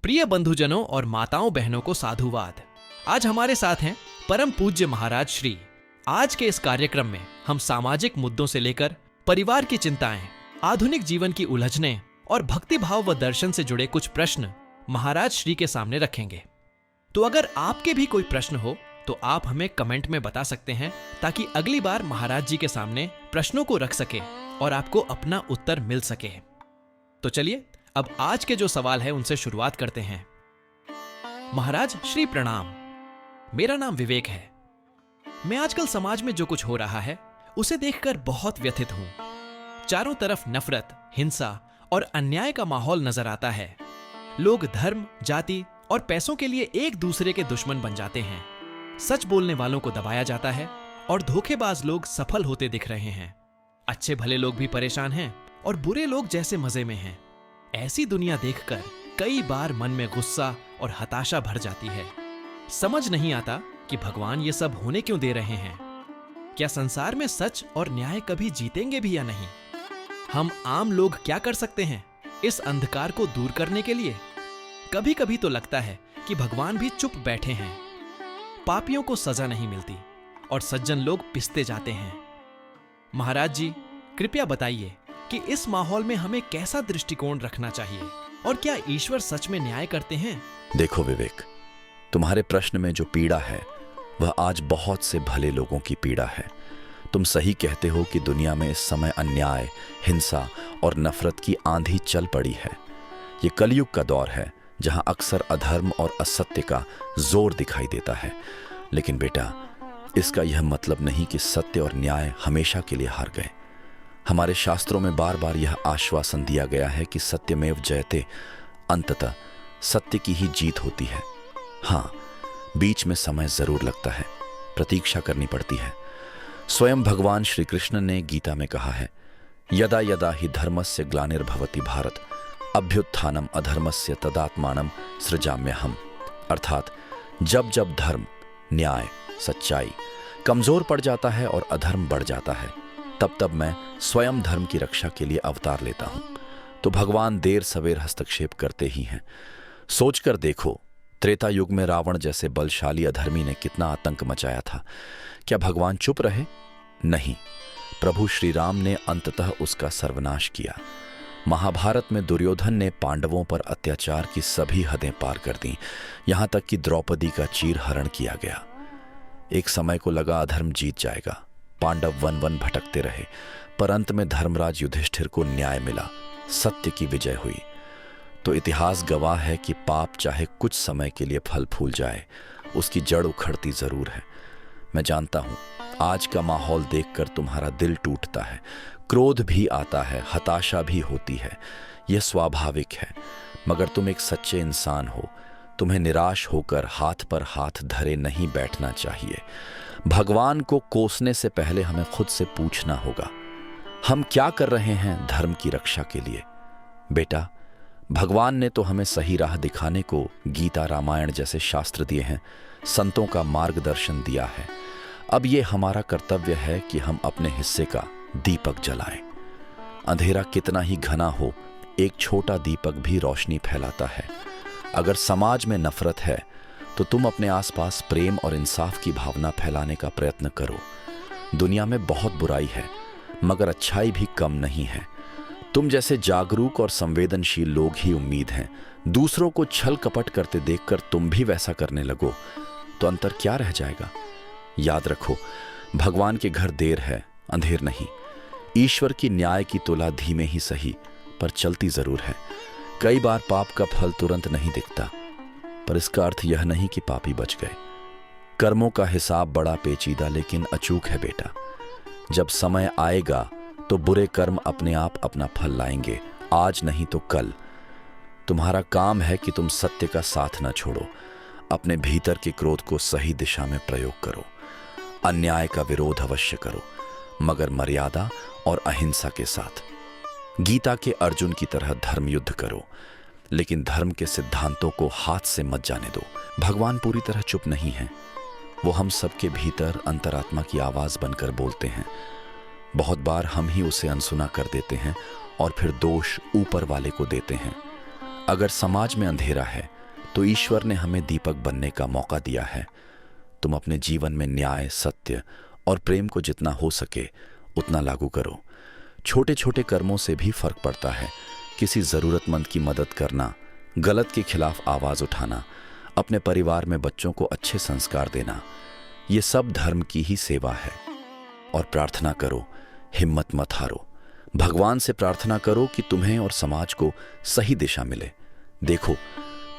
प्रिय बंधुजनों और माताओं बहनों को साधुवाद। आज हमारे साथ हैं परम पूज्य महाराज श्री। आज के इस कार्यक्रम में हम सामाजिक मुद्दों से लेकर परिवार की चिंताएं, आधुनिक जीवन की उलझनें और भक्ति भाव व दर्शन से जुड़े कुछ प्रश्न महाराज श्री के सामने रखेंगे। तो अगर आपके भी कोई प्रश्न हो तो आप हमें कमेंट में बता सकते हैं, ताकि अगली बार महाराज जी के सामने प्रश्नों को रख सके और आपको अपना उत्तर मिल सके। तो चलिए अब आज के जो सवाल है उनसे शुरुआत करते हैं। महाराज श्री प्रणाम। मेरा नाम विवेक है। मैं आजकल समाज में जो कुछ हो रहा है उसे देखकर बहुत व्यथित हूं। चारों तरफ नफरत, हिंसा और अन्याय का माहौल नजर आता है। लोग धर्म, जाति और पैसों के लिए एक दूसरे के दुश्मन बन जाते हैं। सच बोलने वालों को दबाया जाता है और धोखेबाज लोग सफल होते दिख रहे हैं। अच्छे भले लोग भी परेशान हैं और बुरे लोग जैसे मजे में हैं। ऐसी दुनिया देखकर कई बार मन में गुस्सा और हताशा भर जाती है। समझ नहीं आता कि भगवान ये सब होने क्यों दे रहे हैं। क्या संसार में सच और न्याय कभी जीतेंगे भी या नहीं? हम आम लोग क्या कर सकते हैं इस अंधकार को दूर करने के लिए? कभी कभी तो लगता है कि भगवान भी चुप बैठे हैं। पापियों को सजा नहीं मिलती और सज्जन लोग पिसते जाते हैं। महाराज जी, कृपया बताइए कि इस माहौल में हमें कैसा दृष्टिकोण रखना चाहिए और क्या ईश्वर सच में न्याय करते हैं? देखो विवेक, तुम्हारे प्रश्न में जो पीड़ा है वह आज बहुत से भले लोगों की पीड़ा है। तुम सही कहते हो कि दुनिया में इस समय अन्याय, हिंसा और नफरत की आंधी चल पड़ी है। ये कलयुग का दौर है जहां अक्सर अधर्म और असत्य का जोर दिखाई देता है। लेकिन बेटा, इसका यह मतलब नहीं कि सत्य और न्याय हमेशा के लिए हार गए। हमारे शास्त्रों में बार बार यह आश्वासन दिया गया है कि सत्यमेव जयते, अंततः सत्य की ही जीत होती है। हाँ, बीच में समय जरूर लगता है, प्रतीक्षा करनी पड़ती है। स्वयं भगवान श्री कृष्ण ने गीता में कहा है, यदा यदा हि धर्मस्य ग्लानिर्भवति भारत, अभ्युत्थानम अधर्मस्य तदात्मानं सृजाम्यहम्। अर्थात जब जब धर्म, न्याय, सच्चाई कमजोर पड़ जाता है और अधर्म बढ़ जाता है, तब तब मैं स्वयं धर्म की रक्षा के लिए अवतार लेता हूं। तो भगवान देर सवेर हस्तक्षेप करते ही हैं। सोचकर देखो, त्रेता युग में रावण जैसे बलशाली अधर्मी ने कितना आतंक मचाया था। क्या भगवान चुप रहे? नहीं, प्रभु श्री राम ने अंततः उसका सर्वनाश किया। महाभारत में दुर्योधन ने पांडवों पर अत्याचार की सभी हदें पार कर दी, यहां तक कि द्रौपदी का चीरहरण किया गया। एक समय को लगा अधर्म जीत जाएगा। पांडव वन वन भटकते रहे, पर अंत में धर्मराज युधिष्ठिर को न्याय मिला, सत्य की विजय हुई। तो इतिहास गवाह है कि पाप चाहे कुछ समय के लिए फल फूल जाए, उसकी जड़ उखड़ती जरूर है। मैं जानता हूं आज का माहौल देखकर तुम्हारा दिल टूटता है, क्रोध भी आता है, हताशा भी होती है। यह स्वाभाविक है, मगर तुम एक सच्चे इंसान हो। तुम्हें निराश होकर हाथ पर हाथ धरे नहीं बैठना चाहिए। भगवान को कोसने से पहले हमें खुद से पूछना होगा, हम क्या कर रहे हैं धर्म की रक्षा के लिए? बेटा, भगवान ने तो हमें सही राह दिखाने को गीता, रामायण जैसे शास्त्र दिए हैं, संतों का मार्गदर्शन दिया है। अब ये हमारा कर्तव्य है कि हम अपने हिस्से का दीपक जलाएं। अंधेरा कितना ही घना हो, एक छोटा दीपक भी रोशनी फैलाता है। अगर समाज में नफरत है तो तुम अपने आसपास प्रेम और इंसाफ की भावना फैलाने का प्रयत्न करो। दुनिया में बहुत बुराई है, मगर अच्छाई भी कम नहीं है। तुम जैसे जागरूक और संवेदनशील लोग ही उम्मीद हैं। दूसरों को छल कपट करते देखकर तुम भी वैसा करने लगो तो अंतर क्या रह जाएगा? याद रखो, भगवान के घर देर है, अंधेर नहीं। ईश्वर की न्याय की तुला धीमे ही सही पर चलती जरूर है। कई बार पाप का फल तुरंत नहीं दिखता, पर इसका अर्थ यह नहीं कि पापी बच गए। कर्मों का हिसाब बड़ा पेचीदा लेकिन अचूक है बेटा। जब समय आएगा तो बुरे कर्म अपने आप अपना फल लाएंगे, आज नहीं तो कल। तुम्हारा काम है कि तुम सत्य का साथ न छोड़ो। अपने भीतर के क्रोध को सही दिशा में प्रयोग करो। अन्याय का विरोध अवश्य करो, मगर मर्यादा और अहिंसा के साथ। गीता के अर्जुन की तरह धर्म युद्ध करो, लेकिन धर्म के सिद्धांतों को हाथ से मत जाने दो। भगवान पूरी तरह चुप नहीं है, वो हम सबके भीतर अंतरात्मा की आवाज बनकर बोलते हैं। बहुत बार हम ही उसे अनसुना कर देते हैं और फिर दोष ऊपर वाले को देते हैं। अगर समाज में अंधेरा है तो ईश्वर ने हमें दीपक बनने का मौका दिया है। तुम अपने जीवन में न्याय, सत्य और प्रेम को जितना हो सके उतना लागू करो। छोटे छोटे कर्मों से भी फर्क पड़ता है। किसी जरूरतमंद की मदद करना, गलत के खिलाफ आवाज उठाना, अपने परिवार में बच्चों को अच्छे संस्कार देना, ये सब धर्म की ही सेवा है। और प्रार्थना करो, हिम्मत मत हारो। भगवान से प्रार्थना करो कि तुम्हें और समाज को सही दिशा मिले। देखो,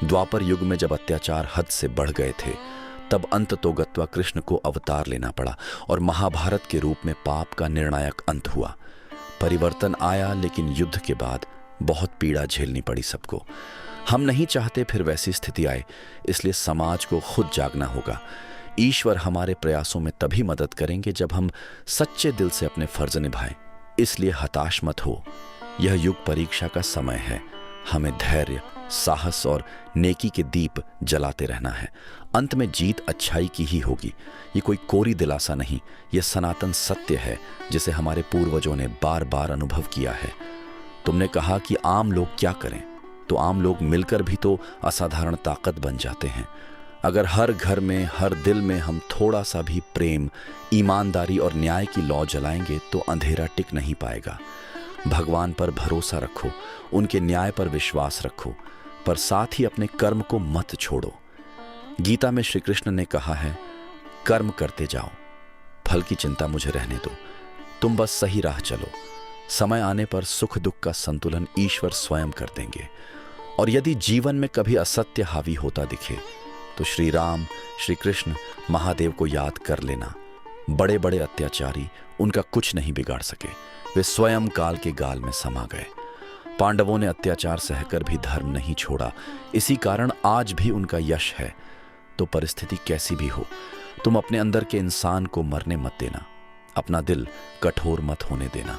द्वापर युग में जब अत्याचार हद से बढ़ गए थे, तब अंततोगत्वा कृष्ण को अवतार लेना पड़ा और महाभारत के रूप में पाप का निर्णायक अंत हुआ। परिवर्तन आया, लेकिन युद्ध के बाद बहुत पीड़ा झेलनी पड़ी सबको। हम नहीं चाहते फिर वैसी स्थिति आए, इसलिए समाज को खुद जागना होगा। ईश्वर हमारे प्रयासों में तभी मदद करेंगे जब हम सच्चे दिल से अपने फर्ज निभाएं। इसलिए हताश मत हो, यह युग परीक्षा का समय है। हमें धैर्य, साहस और नेकी के दीप जलाते रहना है। अंत में जीत अच्छाई की ही होगी। ये कोई कोरी दिलासा नहीं, ये सनातन सत्य है जिसे हमारे पूर्वजों ने बार बार अनुभव किया है। तुमने कहा कि आम लोग क्या करें, तो आम लोग मिलकर भी तो असाधारण ताकत बन जाते हैं। अगर हर घर में, हर दिल में हम थोड़ा सा भी प्रेम, ईमानदारी और न्याय की लौ जलाएंगे तो अंधेरा टिक नहीं पाएगा। भगवान पर भरोसा रखो, उनके न्याय पर विश्वास रखो, पर साथ ही अपने कर्म को मत छोड़ो। गीता में श्री कृष्ण ने कहा है, कर्म करते जाओ, फल की चिंता मुझे रहने दो। तुम बस सही राह चलो। समय आने पर सुख दुख का संतुलन ईश्वर स्वयं कर देंगे। और यदि जीवन में कभी असत्य हावी होता दिखे तो श्री राम, श्री कृष्ण, महादेव को याद कर लेना। बड़े बड़े अत्याचारी उनका कुछ नहीं बिगाड़ सके, वे स्वयं काल के गाल में समा गए। पांडवों ने अत्याचार सहकर भी धर्म नहीं छोड़ा, इसी कारण आज भी उनका यश है। तो परिस्थिति कैसी भी हो, तुम अपने अंदर के इंसान को मरने मत देना, अपना दिल कठोर मत होने देना।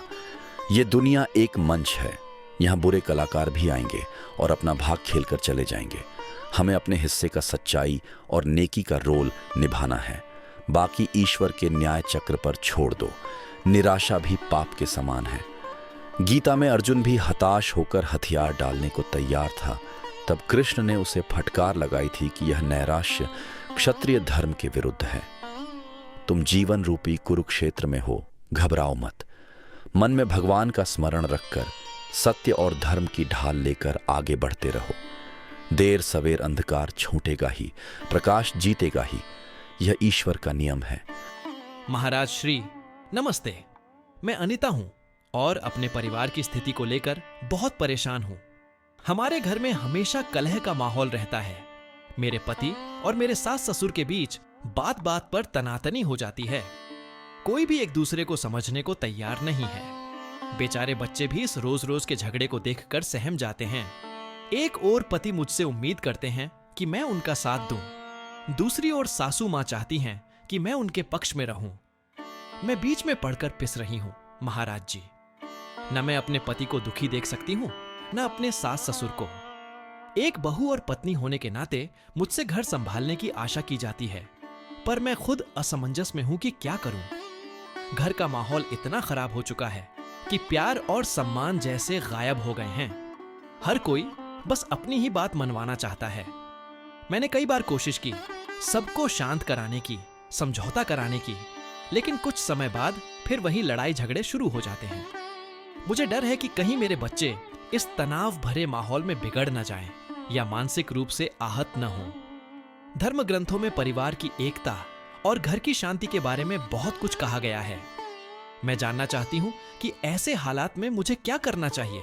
ये दुनिया एक मंच है, यहाँ बुरे कलाकार भी आएंगे और अपना भाग खेलकर चले जाएंगे। हमें अपने हिस्से का सच्चाई और नेकी का रोल निभाना है, बाकी ईश्वर के न्याय चक्र पर छोड़ दो। निराशा भी पाप के समान है। गीता में अर्जुन भी हताश होकर हथियार डालने को तैयार था, तब कृष्ण ने उसे फटकार लगाई थी कि यह नैराश्य क्षत्रिय धर्म के विरुद्ध है। तुम जीवन रूपी कुरुक्षेत्र में हो, घबराओ मत। मन में भगवान का स्मरण रखकर सत्य और धर्म की ढाल लेकर आगे बढ़ते रहो। देर सवेर अंधकार छूटेगा ही, प्रकाश जीतेगा ही, यह ईश्वर का नियम है। महाराज श्री नमस्ते। मैं अनिता हूं और अपने परिवार की स्थिति को लेकर बहुत परेशान हूं। हमारे घर में हमेशा कलह का माहौल रहता है। मेरे पति और मेरे सास ससुर के बीच बात बात पर तनातनी हो जाती है। कोई भी एक दूसरे को समझने को तैयार नहीं है। बेचारे बच्चे भी इस रोज रोज के झगड़े को देखकर सहम जाते हैं। एक ओर पति मुझसे उम्मीद करते हैं कि मैं उनका साथ दूं, दूसरी ओर सासू मां चाहती हैं कि मैं उनके पक्ष में रहूं। मैं बीच में पड़कर पिस रही हूं महाराज जी। न मैं अपने पति को दुखी देख सकती हूं, न अपने सास ससुर को। एक बहू और पत्नी होने के नाते मुझसे घर संभालने की आशा की जाती है, पर मैं खुद असमंजस में हूं कि क्या करूं। घर का माहौल इतना खराब हो चुका है कि प्यार और सम्मान जैसे गायब हो गए हैं। हर कोई बस अपनी ही बात मनवाना चाहता है। मैंने कई बार कोशिश की सबको शांत कराने की, समझौता कराने की, लेकिन कुछ समय बाद फिर वही लड़ाई झगड़े शुरू हो जाते हैं। मुझे डर है कि कहीं मेरे बच्चे इस तनाव भरे माहौल में बिगड़ न जाएं या मानसिक रूप से आहत न हों। धर्म ग्रंथों में परिवार की एकता और घर की शांति के बारे में बहुत कुछ कहा गया है। मैं जानना चाहती हूं कि ऐसे हालात में मुझे क्या करना चाहिए,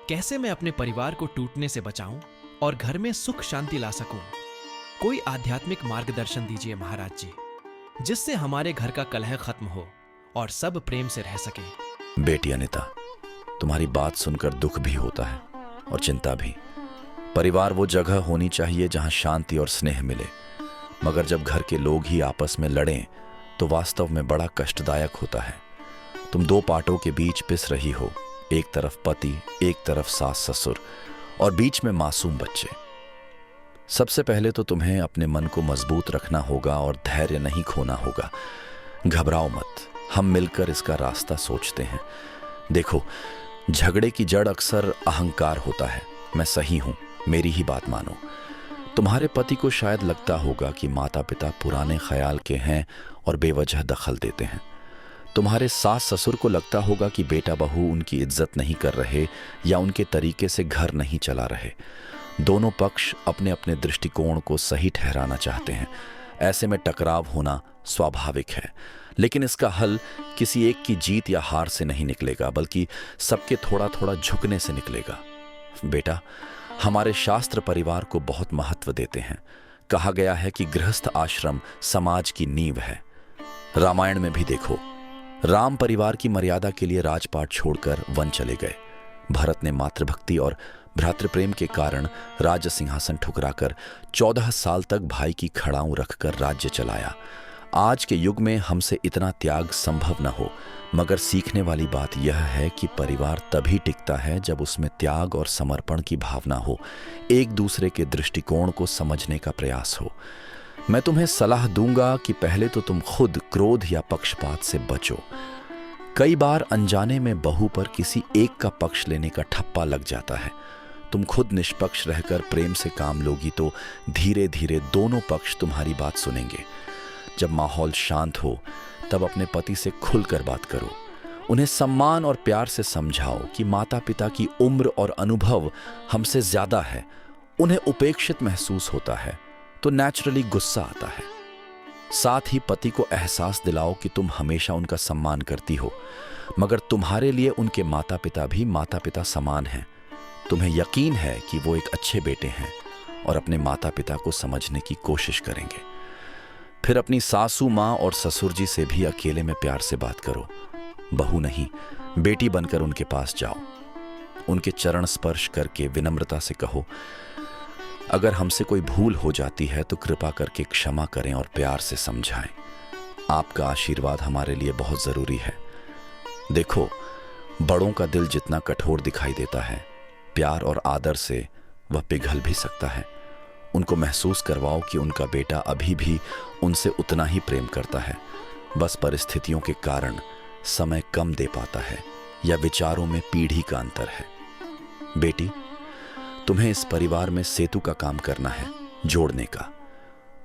कैसे मैं अपने परिवार को टूटने से बचाऊं और घर में सुख शांति ला सकूं। कोई आध्यात्मिक मार्गदर्शन दीजिए महाराज जी, जिससे हमारे घर का कलह खत्म हो और सब प्रेम से रह सके। बेटी अनिता, तुम्हारी बात सुनकर दुख भी होता है और चिंता भी। परिवार वो जगह होनी चाहिए जहां शांति और स्नेह मिले, मगर जब घर के लोग ही आपस में लड़ें तो वास्तव में बड़ा कष्टदायक होता है। तुम दो पाटों के बीच पिस रही हो, एक तरफ पति, एक तरफ सास ससुर और बीच में मासूम बच्चे। सबसे पहले तो तुम्हें अपने मन को मजबूत रखना होगा और धैर्य नहीं खोना होगा। घबराओ मत, हम मिलकर इसका रास्ता सोचते हैं। देखो, झगड़े की जड़ अक्सर अहंकार होता है। मैं सही हूं, मेरी ही बात मानो। तुम्हारे पति को शायद लगता होगा कि माता पिता पुराने ख्याल के हैं और बेवजह दखल देते हैं। तुम्हारे सास ससुर को लगता होगा कि बेटा बहू उनकी इज्जत नहीं कर रहे या उनके तरीके से घर नहीं चला रहे। दोनों पक्ष अपने अपने दृष्टिकोण को सही ठहराना चाहते हैं। ऐसे में टकराव होना स्वाभाविक है, लेकिन इसका हल किसी एक की जीत या हार से नहीं निकलेगा, बल्कि सबके थोड़ा थोड़ा झुकने से निकलेगा। बेटा, हमारे शास्त्र परिवार को बहुत महत्व देते हैं। कहा गया है कि गृहस्थ आश्रम समाज की नींव है। रामायण में भी देखो, राम परिवार की मर्यादा के लिए राजपाट छोड़कर वन चले गए। भरत ने मातृभक्ति और भ्रातृप्रेम के कारण राज सिंहासन ठुकराकर 14 साल तक भाई की खड़ाऊं रखकर राज्य चलाया। आज के युग में हमसे इतना त्याग संभव न हो, मगर सीखने वाली बात यह है कि परिवार तभी टिकता है जब उसमें त्याग और समर्पण की भावना हो, एक दूसरे के दृष्टिकोण को समझने का प्रयास हो। मैं तुम्हें सलाह दूंगा कि पहले तो तुम खुद क्रोध या पक्षपात से बचो। कई बार अनजाने में बहू पर किसी एक का पक्ष लेने का ठप्पा लग जाता है। तुम खुद निष्पक्ष रहकर प्रेम से काम लोगी तो धीरे धीरे दोनों पक्ष तुम्हारी बात सुनेंगे। जब माहौल शांत हो तब अपने पति से खुलकर बात करो। उन्हें सम्मान और प्यार से समझाओ कि माता पिता की उम्र और अनुभव हमसे ज्यादा है। उन्हें उपेक्षित महसूस होता है तो नेचुरली गुस्सा आता है। साथ ही पति को एहसास दिलाओ कि तुम हमेशा उनका सम्मान करती हो, मगर तुम्हारे लिए उनके माता पिता भी माता पिता समान हैं। तुम्हें यकीन है कि वो एक अच्छे बेटे हैं और अपने माता पिता को समझने की कोशिश करेंगे। फिर अपनी सासू माँ और ससुर जी से भी अकेले में प्यार से बात करो। बहू नहीं, बेटी बनकर उनके पास जाओ। उनके चरण स्पर्श करके विनम्रता से कहो, अगर हमसे कोई भूल हो जाती है तो कृपा करके क्षमा करें और प्यार से समझाएं। आपका आशीर्वाद हमारे लिए बहुत जरूरी है। देखो, बड़ों का दिल जितना कठोर दिखाई देता है, प्यार और आदर से वह पिघल भी सकता है। उनको महसूस करवाओ कि उनका बेटा अभी भी उनसे उतना ही प्रेम करता है, बस परिस्थितियों के कारण समय कम दे पाता है या विचारों में पीढ़ी का अंतर है। बेटी, तुम्हें इस परिवार में सेतु का काम करना है, जोड़ने का।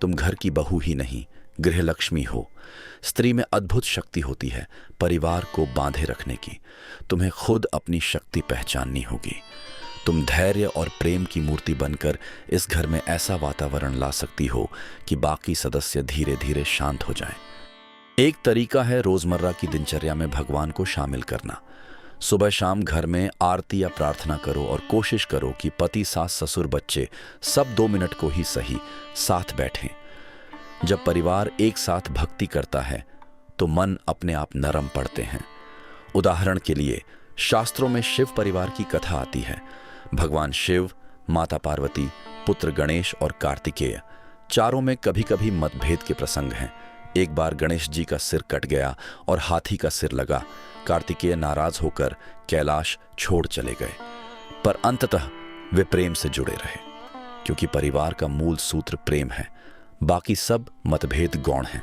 तुम घर की बहू ही नहीं, गृहलक्ष्मी हो। स्त्री में अद्भुत शक्ति होती है परिवार को बांधे रखने की। तुम्हें खुद अपनी शक्ति पहचाननी होगी। तुम धैर्य और प्रेम की मूर्ति बनकर इस घर में ऐसा वातावरण ला सकती हो कि बाकी सदस्य धीरे धीरे शांत हो जाएं। एक तरीका है रोजमर्रा की दिनचर्या में भगवान को शामिल करना। सुबह शाम घर में आरती या प्रार्थना करो और कोशिश करो कि पति, सास, ससुर, बच्चे सब 2 मिनट को ही सही साथ बैठें। जब परिवार एक साथ भक्ति करता है तो मन अपने आप नरम पड़ते हैं। उदाहरण के लिए शास्त्रों में शिव परिवार की कथा आती है। भगवान शिव, माता पार्वती, पुत्र गणेश और कार्तिकेय, चारों में कभी कभी मतभेद के प्रसंग हैं। एक बार गणेश जी का सिर कट गया और हाथी का सिर लगा। कार्तिकेय नाराज होकर कैलाश छोड़ चले गए, पर अंततः वे प्रेम से जुड़े रहे, क्योंकि परिवार का मूल सूत्र प्रेम है। बाकी सब मतभेद गौण हैं।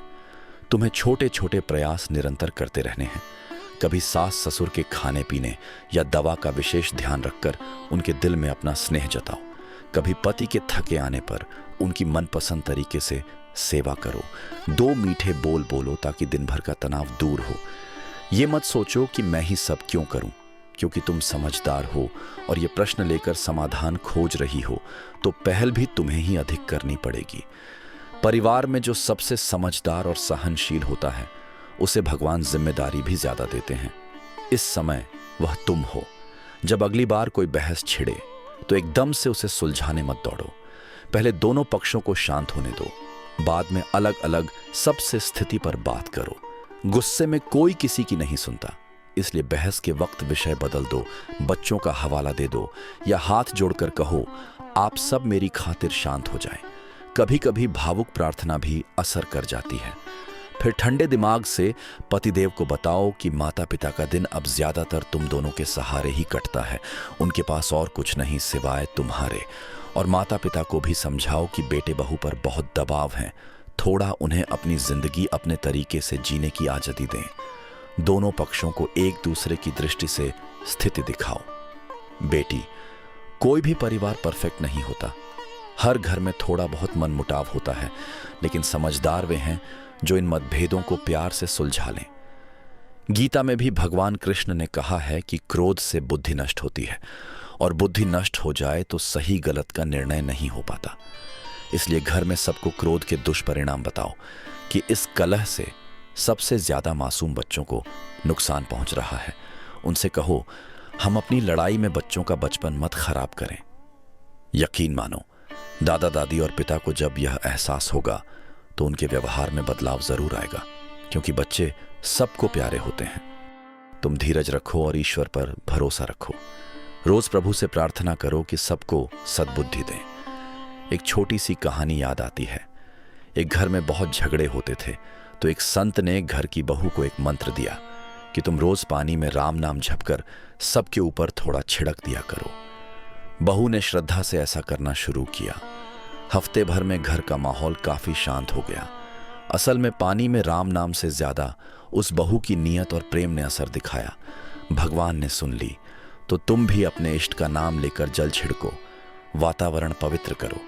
तुम्हें छोटे छोटे प्रयास निरंतर करते रहने हैं। कभी सास ससुर के खाने पीने या दवा का विशेष ध्यान रखकर उनके दिल में अपना स्नेह जताओ। कभी पति के थके आने पर उनकी मनपसंद तरीके से सेवा करो। 2 मीठे बोल बोलो ताकि दिन भर का तनाव दूर हो। ये मत सोचो कि मैं ही सब क्यों करूं, क्योंकि तुम समझदार हो और ये प्रश्न लेकर समाधान खोज रही हो तो पहल भी तुम्हें ही अधिक करनी पड़ेगी। परिवार में जो सबसे समझदार और सहनशील होता है उसे भगवान जिम्मेदारी भी ज्यादा देते हैं। इस समय वह तुम हो। जब अगली बार कोई बहस छिड़े तो एकदम से उसे सुलझाने मत दौड़ो। पहले दोनों पक्षों को शांत होने दो, बाद में अलग अलग सबसे स्थिति पर बात करो। गुस्से में कोई किसी की नहीं सुनता, इसलिए बहस के वक्त विषय बदल दो, बच्चों का हवाला दे दो या हाथ जोड़कर कहो, आप सब मेरी खातिर शांत हो जाएं। कभी कभी भावुक प्रार्थना भी असर कर जाती है। फिर ठंडे दिमाग से पतिदेव को बताओ कि माता पिता का दिन अब ज्यादातर तुम दोनों के सहारे ही कटता है। उनके पास और कुछ नहीं सिवाय तुम्हारे। और माता पिता को भी समझाओ कि बेटे बहू पर बहुत दबाव है, थोड़ा उन्हें अपनी जिंदगी अपने तरीके से जीने की आज़ादी दें। दोनों पक्षों को एक दूसरे की दृष्टि से स्थिति दिखाओ। बेटी, कोई भी परिवार परफेक्ट नहीं होता। हर घर में थोड़ा बहुत मनमुटाव होता है, लेकिन समझदार वे हैं जो इन मतभेदों को प्यार से सुलझा लें। गीता में भी भगवान कृष्ण ने कहा है कि क्रोध से बुद्धि नष्ट होती है, और बुद्धि नष्ट हो जाए तो सही गलत का निर्णय नहीं हो पाता। इसलिए घर में सबको क्रोध के दुष्परिणाम बताओ कि इस कलह से सबसे ज्यादा मासूम बच्चों को नुकसान पहुंच रहा है। उनसे कहो, हम अपनी लड़ाई में बच्चों का बचपन मत खराब करें। यकीन मानो, दादा दादी और पिता को जब यह एहसास होगा तो उनके व्यवहार में बदलाव जरूर आएगा, क्योंकि बच्चे सबको प्यारे होते हैं। तुम धीरज रखो और ईश्वर पर भरोसा रखो। रोज प्रभु से प्रार्थना करो कि सबको सद्बुद्धि दें। एक छोटी सी कहानी याद आती है। एक घर में बहुत झगड़े होते थे, तो एक संत ने घर की बहू को एक मंत्र दिया कि तुम रोज पानी में राम नाम झपकर सबके ऊपर थोड़ा छिड़क दिया करो। बहू ने श्रद्धा से ऐसा करना शुरू किया। हफ्ते भर में घर का माहौल काफी शांत हो गया। असल में पानी में राम नाम से ज्यादा उस बहू की नीयत और प्रेम ने असर दिखाया। भगवान ने सुन ली। तो तुम भी अपने इष्ट का नाम लेकर जल छिड़को, वातावरण पवित्र करो।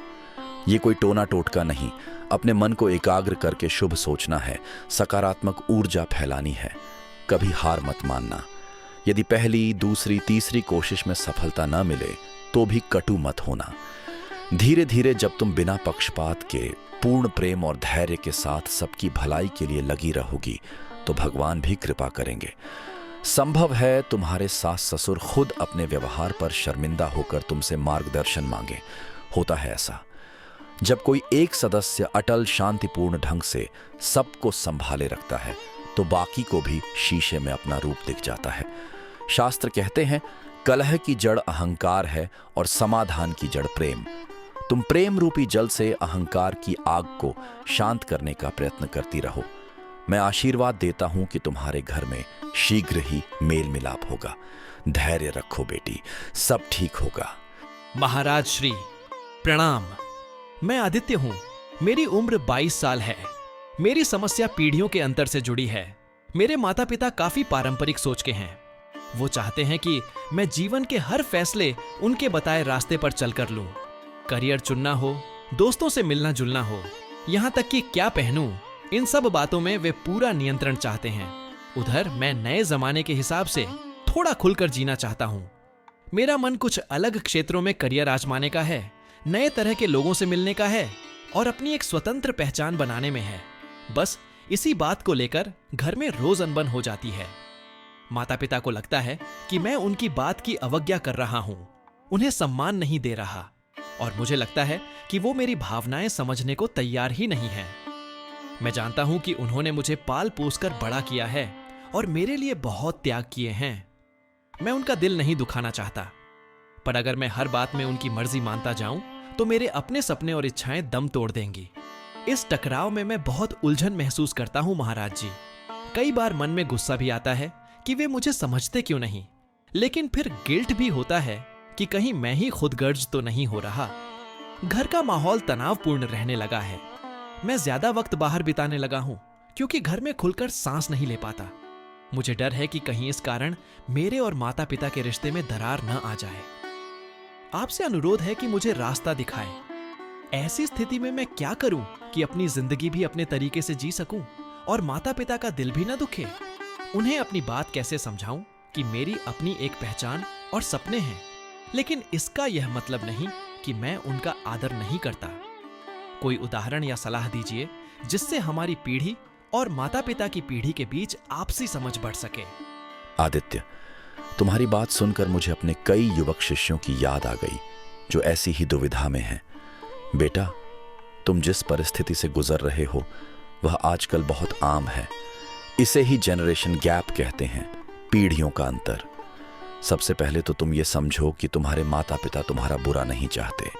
ये कोई टोना टोटका नहीं, अपने मन को एकाग्र करके शुभ सोचना है, सकारात्मक ऊर्जा फैलानी है। कभी हार मत मानना। यदि पहली, दूसरी, तीसरी कोशिश में सफलता न मिले तो भी कटु मत होना। धीरे धीरे जब तुम बिना पक्षपात के पूर्ण प्रेम और धैर्य के साथ सबकी भलाई के लिए लगी रहोगी तो भगवान भी कृपा करेंगे। संभव है तुम्हारे सास ससुर खुद अपने व्यवहार पर शर्मिंदा होकर तुमसे मार्गदर्शन मांगे। होता है ऐसा। जब कोई एक सदस्य अटल शांतिपूर्ण ढंग से सबको संभाले रखता है तो बाकी को भी शीशे में अपना रूप दिख जाता है। शास्त्र कहते हैं, कलह की जड़ अहंकार है और समाधान की जड़ प्रेम। तुम प्रेम रूपी जल से अहंकार की आग को शांत करने का प्रयत्न करती रहो। मैं आशीर्वाद देता हूं कि तुम्हारे घर में शीघ्र ही मेल मिलाप होगा। धैर्य रखो बेटी, सब ठीक होगा। महाराज श्री प्रणाम। मैं आदित्य हूं। मेरी उम्र 22 साल है। मेरी समस्या पीढ़ियों के अंतर से जुड़ी है। मेरे माता पिता काफी पारंपरिक सोच के हैं। वो चाहते हैं कि मैं जीवन के हर फैसले उनके बताए रास्ते पर चलकर लूं। करियर चुनना हो, दोस्तों से मिलना जुलना हो, यहां तक कि क्या पहनूं, इन सब बातों में वे पूरा नियंत्रण चाहते हैं। उधर मैं नए जमाने के हिसाब से थोड़ा खुलकर जीना चाहता हूं। मेरा मन कुछ अलग क्षेत्रों में करियर आजमाने का है, नए तरह के लोगों से मिलने का है और अपनी एक स्वतंत्र पहचान बनाने में है। बस इसी बात को लेकर घर में रोज अनबन हो जाती है। माता पिता को लगता है कि मैं उनकी बात की अवज्ञा कर रहा हूं, उन्हें सम्मान नहीं दे रहा, और मुझे लगता है कि वो मेरी भावनाएं समझने को तैयार ही नहीं है। मैं जानता हूं कि उन्होंने मुझे पाल पोस कर बड़ा किया है और मेरे लिए बहुत त्याग किए हैं। मैं उनका दिल नहीं दुखाना चाहता, पर अगर मैं हर बात में उनकी मर्जी मानता जाऊं तो मेरे अपने सपने और इच्छाएं दम तोड़ देंगी। इस टकराव में मैं बहुत उलझन महसूस करता हूं महाराज जी। कई बार मन में गुस्सा भी आता है कि वे मुझे समझते क्यों नहीं, लेकिन फिर गिल्ट भी होता है कि कहीं मैं ही खुदगर्ज तो नहीं हो रहा। घर का माहौल तनावपूर्ण रहने लगा है। मैं ज्यादा वक्त बाहर बिताने लगा हूं क्योंकि घर में खुलकर सांस नहीं ले पाता। मुझे डर है कि कहीं इस कारण मेरे और माता पिता के रिश्ते में दरार न आ जाए। आपसे अनुरोध है कि मुझे रास्ता दिखाएं। ऐसी स्थिति में मैं क्या करूं कि अपनी जिंदगी भी अपने तरीके से जी सकूं और माता पिता का दिल भी न दुखे। उन्हें अपनी बात कैसे समझाऊं कि मेरी अपनी एक पहचान और सपने हैं, लेकिन इसका यह मतलब नहीं कि मैं उनका आदर नहीं करता। कोई उदाहरण या सलाह दीजिए जिससे हमारी पीढ़ी और माता पिता की पीढ़ी के बीच आपसी समझ बढ़ सके। आदित्य, तुम्हारी बात सुनकर मुझे अपने कई युवक शिष्यों की याद आ गई जो ऐसी ही दुविधा में हैं। बेटा, तुम जिस परिस्थिति से गुजर रहे हो वह आजकल बहुत आम है। इसे ही जनरेशन गैप कहते हैं, पीढ़ियों का अंतर। सबसे पहले तो तुम ये समझो कि तुम्हारे माता पिता तुम्हारा बुरा नहीं चाहते।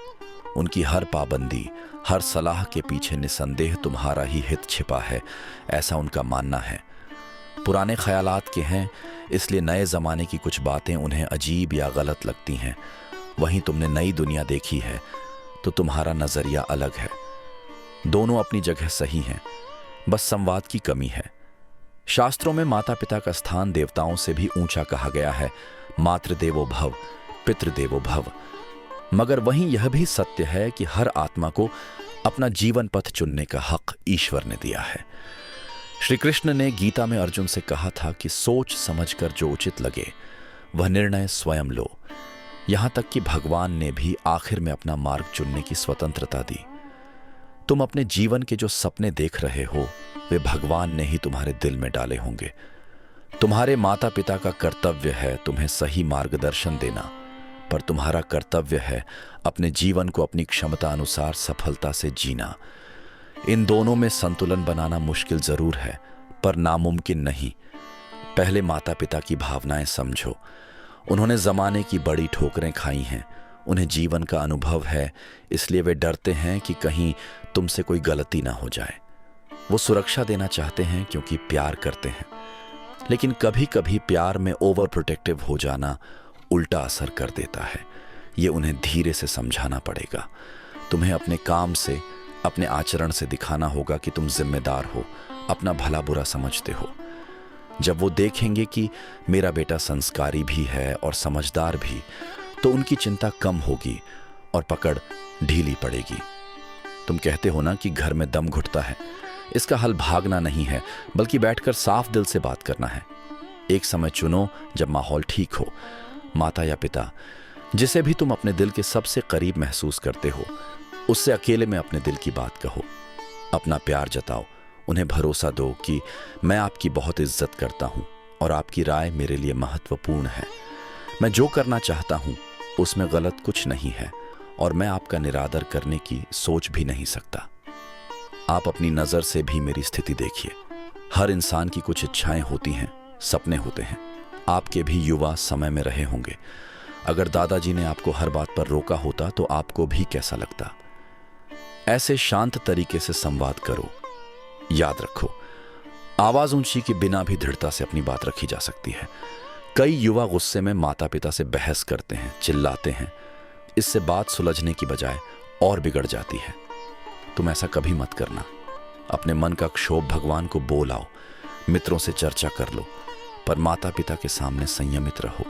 उनकी हर पाबंदी, हर सलाह के पीछे निसंदेह तुम्हारा ही हित छिपा है, ऐसा उनका मानना है। पुराने ख्यालात के हैं, इसलिए नए ज़माने की कुछ बातें उन्हें अजीब या गलत लगती हैं। वहीं तुमने नई दुनिया देखी है तो तुम्हारा नज़रिया अलग है। दोनों अपनी जगह सही हैं, बस संवाद की कमी है। शास्त्रों में माता पिता का स्थान देवताओं से भी ऊंचा कहा गया है। मातृदेवो भव, पितृदेवो भव। मगर वहीं यह भी सत्य है कि हर आत्मा को अपना जीवन पथ चुनने का हक ईश्वर ने दिया है। श्री कृष्ण ने गीता में अर्जुन से कहा था कि सोच समझकर जो उचित लगे वह निर्णय स्वयं लो। यहां तक कि भगवान ने भी आखिर में अपना मार्ग चुनने की स्वतंत्रता दी। तुम अपने जीवन के जो सपने देख रहे हो वे भगवान ने ही तुम्हारे दिल में डाले होंगे। तुम्हारे माता पिता का कर्तव्य है तुम्हें सही मार्गदर्शन देना, पर तुम्हारा कर्तव्य है अपने जीवन को अपनी क्षमता अनुसार सफलता से जीना। इन दोनों में संतुलन बनाना मुश्किल जरूर है, पर नामुमकिन नहीं। पहले माता पिता की भावनाएं समझो। उन्होंने जमाने की बड़ी ठोकरें खाई हैं, उन्हें जीवन का अनुभव है, इसलिए वे डरते हैं कि कहीं तुमसे कोई गलती ना हो जाए। वो सुरक्षा देना चाहते हैं क्योंकि प्यार करते हैं, लेकिन कभी कभी प्यार में ओवर प्रोटेक्टिव हो जाना उल्टा असर कर देता है। ये उन्हें धीरे से समझाना पड़ेगा। तुम्हें अपने काम से, अपने आचरण से दिखाना होगा कि तुम जिम्मेदार हो, अपना भला बुरा समझते हो। जब वो देखेंगे कि मेरा बेटा संस्कारी भी है और समझदार भी, तो उनकी चिंता कम होगी और पकड़ ढीली पड़ेगी। तुम कहते हो ना कि घर में दम घुटता है। इसका हल भागना नहीं है, बल्कि बैठकर साफ दिल से बात करना है। एक समय चुनो जब माहौल ठीक हो। माता या पिता, जिसे भी तुम अपने दिल के सबसे करीब महसूस करते हो, उससे अकेले में अपने दिल की बात कहो। अपना प्यार जताओ। उन्हें भरोसा दो कि मैं आपकी बहुत इज्जत करता हूं और आपकी राय मेरे लिए महत्वपूर्ण है। मैं जो करना चाहता हूं उसमें गलत कुछ नहीं है और मैं आपका निरादर करने की सोच भी नहीं सकता। आप अपनी नजर से भी मेरी स्थिति देखिए। हर इंसान की कुछ इच्छाएं होती हैं, सपने होते हैं। आपके भी युवा समय में रहे होंगे। अगर दादाजी ने आपको हर बात पर रोका होता तो आपको भी कैसा लगता। ऐसे शांत तरीके से संवाद करो। याद रखो, आवाज ऊंची के बिना भी दृढ़ता से अपनी बात रखी जा सकती है। कई युवा गुस्से में माता पिता से बहस करते हैं, चिल्लाते हैं। इससे बात सुलझने की बजाय और बिगड़ जाती है। तुम ऐसा कभी मत करना। अपने मन का क्षोभ भगवान को बोल आओ, मित्रों से चर्चा कर लो, पर माता पिता के सामने संयमित रहो।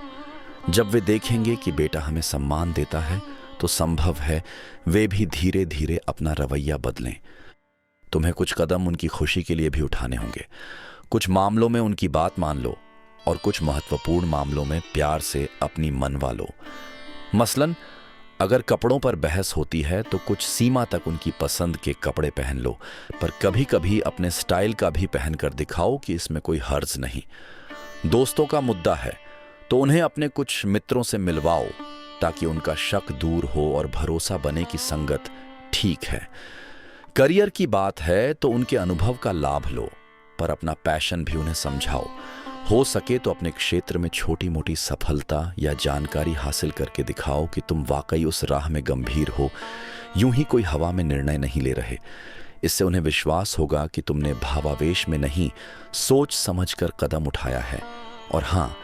जब वे देखेंगे कि बेटा हमें सम्मान देता है तो संभव है वे भी धीरे धीरे अपना रवैया बदलें। तुम्हें कुछ कदम उनकी खुशी के लिए भी उठाने होंगे। कुछ मामलों में उनकी बात मान लो और कुछ महत्वपूर्ण मामलों में प्यार से अपनी मनवा लो। मसलन अगर कपड़ों पर बहस होती है तो कुछ सीमा तक उनकी पसंद के कपड़े पहन लो, पर कभी कभी अपने स्टाइल का भी पहनकर दिखाओ कि इसमें कोई हर्ज नहीं। दोस्तों का मुद्दा है तो उन्हें अपने कुछ मित्रों से मिलवाओ ताकि उनका शक दूर हो और भरोसा बने कि संगत ठीक है। करियर की बात है तो उनके अनुभव का लाभ लो, पर अपना पैशन भी उन्हें समझाओ। हो सके तो अपने क्षेत्र में छोटी मोटी सफलता या जानकारी हासिल करके दिखाओ कि तुम वाकई उस राह में गंभीर हो, यूं ही कोई हवा में निर्णय नहीं ले रहे। इससे उन्हें विश्वास होगा कि तुमने भावावेश में नहीं, सोच समझकर कदम उठाया है। और हाँ,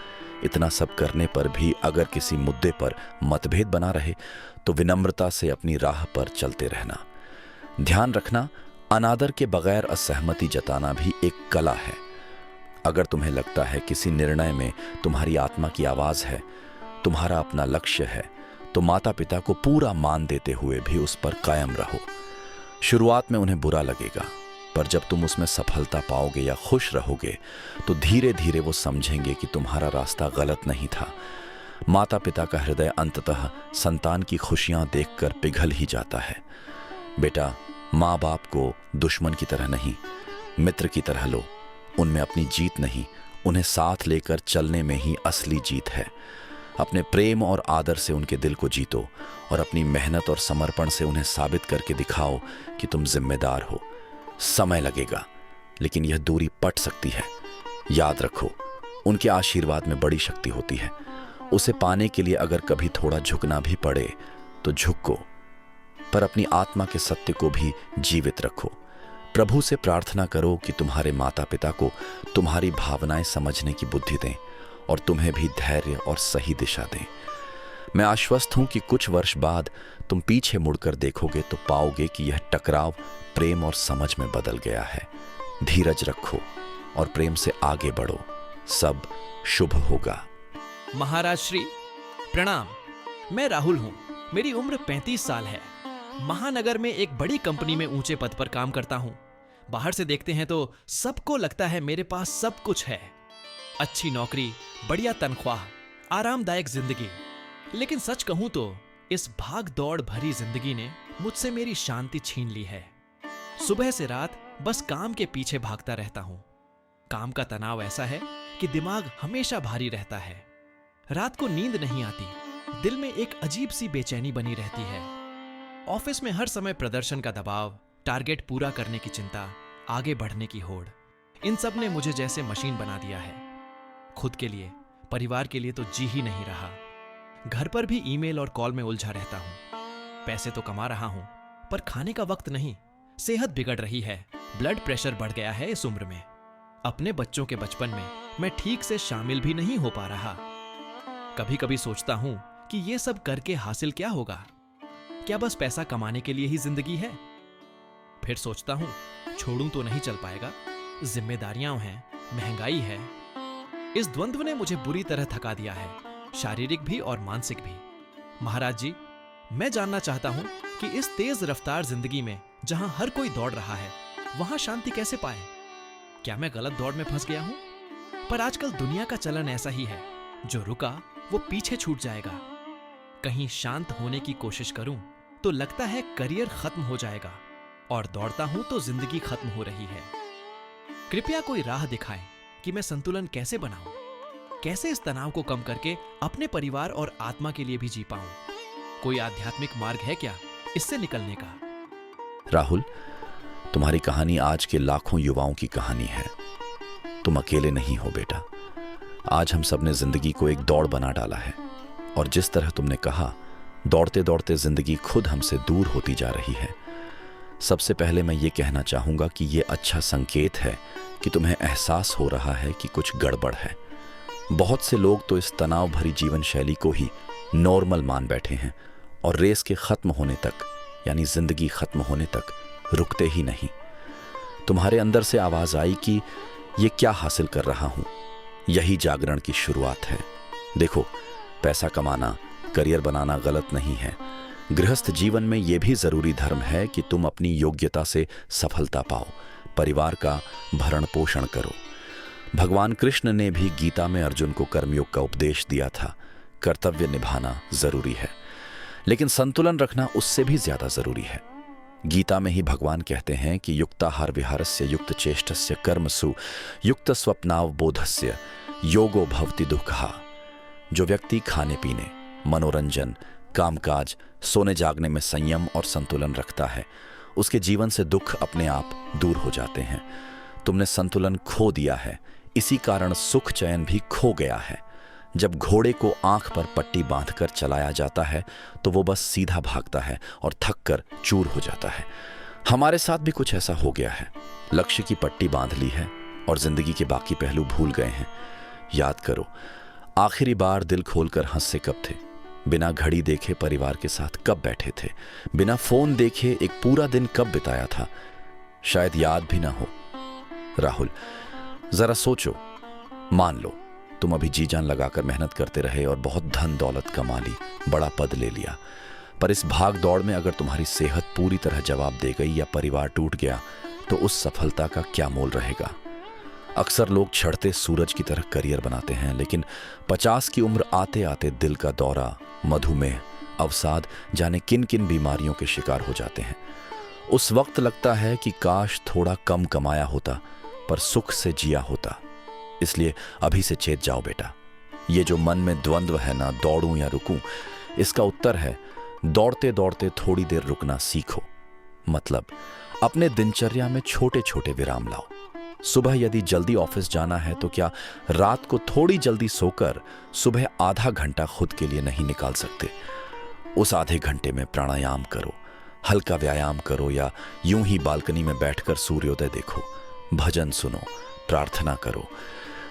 इतना सब करने पर भी अगर किसी मुद्दे पर मतभेद बना रहे तो विनम्रता से अपनी राह पर चलते रहना। ध्यान रखना, अनादर के बगैर असहमति जताना भी एक कला है। अगर तुम्हें लगता है किसी निर्णय में तुम्हारी आत्मा की आवाज है, तुम्हारा अपना लक्ष्य है, तो माता पिता को पूरा मान देते हुए भी उस पर कायम रहो। शुरुआत में उन्हें बुरा लगेगा, पर जब तुम उसमें सफलता पाओगे या खुश रहोगे तो धीरे धीरे वो समझेंगे कि तुम्हारा रास्ता गलत नहीं था। माता पिता का हृदय अंततः संतान की खुशियां देखकर पिघल ही जाता है। बेटा, माँ बाप को दुश्मन की तरह नहीं, मित्र की तरह लो। उनमें अपनी जीत नहीं, उन्हें साथ लेकर चलने में ही असली जीत है। अपने प्रेम और आदर से उनके दिल को जीतो और अपनी मेहनत और समर्पण से उन्हें साबित करके दिखाओ कि तुम जिम्मेदार हो। समय लगेगा, लेकिन यह दूरी पट सकती है। याद रखो, उनके आशीर्वाद में बड़ी शक्ति होती है। उसे पाने के लिए अगर कभी थोड़ा झुकना भी पड़े तो झुको, पर अपनी आत्मा के सत्य को भी जीवित रखो। प्रभु से प्रार्थना करो कि तुम्हारे माता पिता को तुम्हारी भावनाएं समझने की बुद्धि दें और तुम्हें भी धैर्य और सही दिशा दें। मैं आश्वस्त हूं कि कुछ वर्ष बाद तुम पीछे मुड़कर देखोगे तो पाओगे कि यह टकराव प्रेम और समझ में बदल गया है। धीरज रखो और प्रेम से आगे बढ़ो, सब शुभ होगा। महाराज श्री, प्रणाम। मैं राहुल हूं। मेरी उम्र 35 साल है। महानगर में एक बड़ी कंपनी में ऊंचे पद पर काम करता हूं। बाहर से देखते हैं तो सबको लगता है मेरे पास सब कुछ है, अच्छी नौकरी, बढ़िया तनख्वाह, आरामदायक जिंदगी। लेकिन सच कहूं तो इस भाग दौड़ भरी जिंदगी ने मुझसे मेरी शांति छीन ली है। सुबह से रात बस काम के पीछे भागता रहता हूं। काम का तनाव ऐसा है कि दिमाग हमेशा भारी रहता है। रात को नींद नहीं आती, दिल में एक अजीब सी बेचैनी बनी रहती है। ऑफिस में हर समय प्रदर्शन का दबाव, टारगेट पूरा करने की चिंता, आगे बढ़ने की होड़, इन सब ने मुझे जैसे मशीन बना दिया है। खुद के लिए, परिवार के लिए तो जी ही नहीं रहा। घर पर भी ईमेल और कॉल में उलझा रहता हूं। पैसे तो कमा रहा हूं, पर खाने का वक्त नहीं। सेहत बिगड़ रही है, ब्लड प्रेशर बढ़ गया है इस उम्र में। अपने बच्चों के बचपन में मैं ठीक से शामिल भी नहीं हो पा रहा। कभी कभी सोचता हूं कि ये सब करके हासिल क्या होगा? क्या बस पैसा कमाने के लिए ही जिंदगी है? फिर सोचता हूं छोड़ूं तो नहीं चल पाएगा, जिम्मेदारियां हैं, महंगाई है। इस द्वंद्व ने मुझे बुरी तरह थका दिया है, शारीरिक भी और मानसिक भी। महाराज जी, मैं जानना चाहता हूं कि इस तेज रफ्तार जिंदगी में जहां हर कोई दौड़ रहा है, वहां शांति कैसे पाए? क्या मैं गलत दौड़ में फंस गया हूं? पर आजकल दुनिया का चलन ऐसा ही है, जो रुका वो पीछे छूट जाएगा। कहीं शांत होने की कोशिश करूं तो लगता है करियर खत्म हो जाएगा, और दौड़ता हूं तो जिंदगी खत्म हो रही है। कृपया कोई राह दिखाएं कि मैं संतुलन कैसे बनाऊं, कैसे इस तनाव को कम करके अपने परिवार और आत्मा के लिए भी जी पाऊं। कोई आध्यात्मिक मार्ग है क्या इससे निकलने का? राहुल, तुम्हारी कहानी आज के लाखों युवाओं की कहानी है। तुम अकेले नहीं हो बेटा। आज हम सब ने जिंदगी को एक दौड़ बना डाला है, और जिस तरह तुमने कहा, दौड़ते दौड़ते जिंदगी खुद हमसे दूर होती जा रही है। सबसे पहले मैं ये कहना चाहूंगा कि ये अच्छा संकेत है कि तुम्हें एहसास हो रहा है कि कुछ गड़बड़ है। बहुत से लोग तो इस तनाव भरी जीवन शैली को ही नॉर्मल मान बैठे हैं, और रेस के खत्म होने तक, यानी जिंदगी खत्म होने तक रुकते ही नहीं। तुम्हारे अंदर से आवाज आई कि ये क्या हासिल कर रहा हूं। यही जागरण की शुरुआत है। देखो, पैसा कमाना, करियर बनाना गलत नहीं है। गृहस्थ जीवन में यह भी जरूरी धर्म है कि तुम अपनी योग्यता से सफलता पाओ, परिवार का भरण पोषण करो। भगवान कृष्ण ने भी गीता में अर्जुन को कर्मयोग का उपदेश दिया था। कर्तव्य निभाना जरूरी है, लेकिन संतुलन रखना उससे भी ज्यादा जरूरी है। गीता में ही भगवान कहते हैं कि युक्ताहार विहारस्य युक्त चेष्टस्य कर्मसु युक्त स्वप्नावबोधस्य योगो भवति दुःखः। जो व्यक्ति खाने पीने, मनोरंजन, कामकाज, सोने जागने में संयम और संतुलन रखता है, उसके जीवन से दुख अपने आप दूर हो जाते हैं। तुमने संतुलन खो दिया है, इसी कारण सुख चैन भी खो गया है। जब घोड़े को आंख पर पट्टी बांधकर चलाया जाता है तो वो बस सीधा भागता है और थककर चूर हो जाता है। हमारे साथ भी कुछ ऐसा हो गया है। लक्ष्य की पट्टी बांध ली है और जिंदगी के बाकी पहलू भूल गए हैं। याद करो, आखिरी बार दिल खोलकर हंसे कब थे? बिना घड़ी देखे परिवार के साथ कब बैठे थे? बिना फोन देखे एक पूरा दिन कब बिताया था? शायद याद भी ना हो। राहुल, जरा सोचो। मान लो तुम अभी जी जान लगाकर मेहनत करते रहे और बहुत धन दौलत कमा ली, बड़ा पद ले लिया, पर इस भाग दौड़ में अगर तुम्हारी सेहत पूरी तरह जवाब दे गई या परिवार टूट गया, तो उस सफलता का क्या मोल रहेगा? अक्सर लोग चढ़ते सूरज की तरह करियर बनाते हैं, लेकिन 50 की उम्र आते आते दिल का दौरा, मधुमेह, अवसाद, जाने किन किन बीमारियों के शिकार हो जाते हैं। उस वक्त लगता है कि काश थोड़ा कम कमाया होता, पर सुख से जिया होता। इसलिए अभी से चेत जाओ बेटा। ये जो मन में द्वंद्व है ना, दौड़ूं या रुकूं, इसका उत्तर है दौड़ते दौड़ते थोड़ी देर रुकना सीखो। मतलब अपने दिनचर्या में छोटे छोटे विराम लाओ। सुबह यदि जल्दी ऑफिस जाना है तो क्या रात को थोड़ी जल्दी सोकर सुबह आधा घंटा खुद के लिए नहीं निकाल सकते? उस आधे घंटे में प्राणायाम करो, हल्का व्यायाम करो, या यूं ही बालकनी में बैठकर सूर्योदय देखो, भजन सुनो, प्रार्थना करो।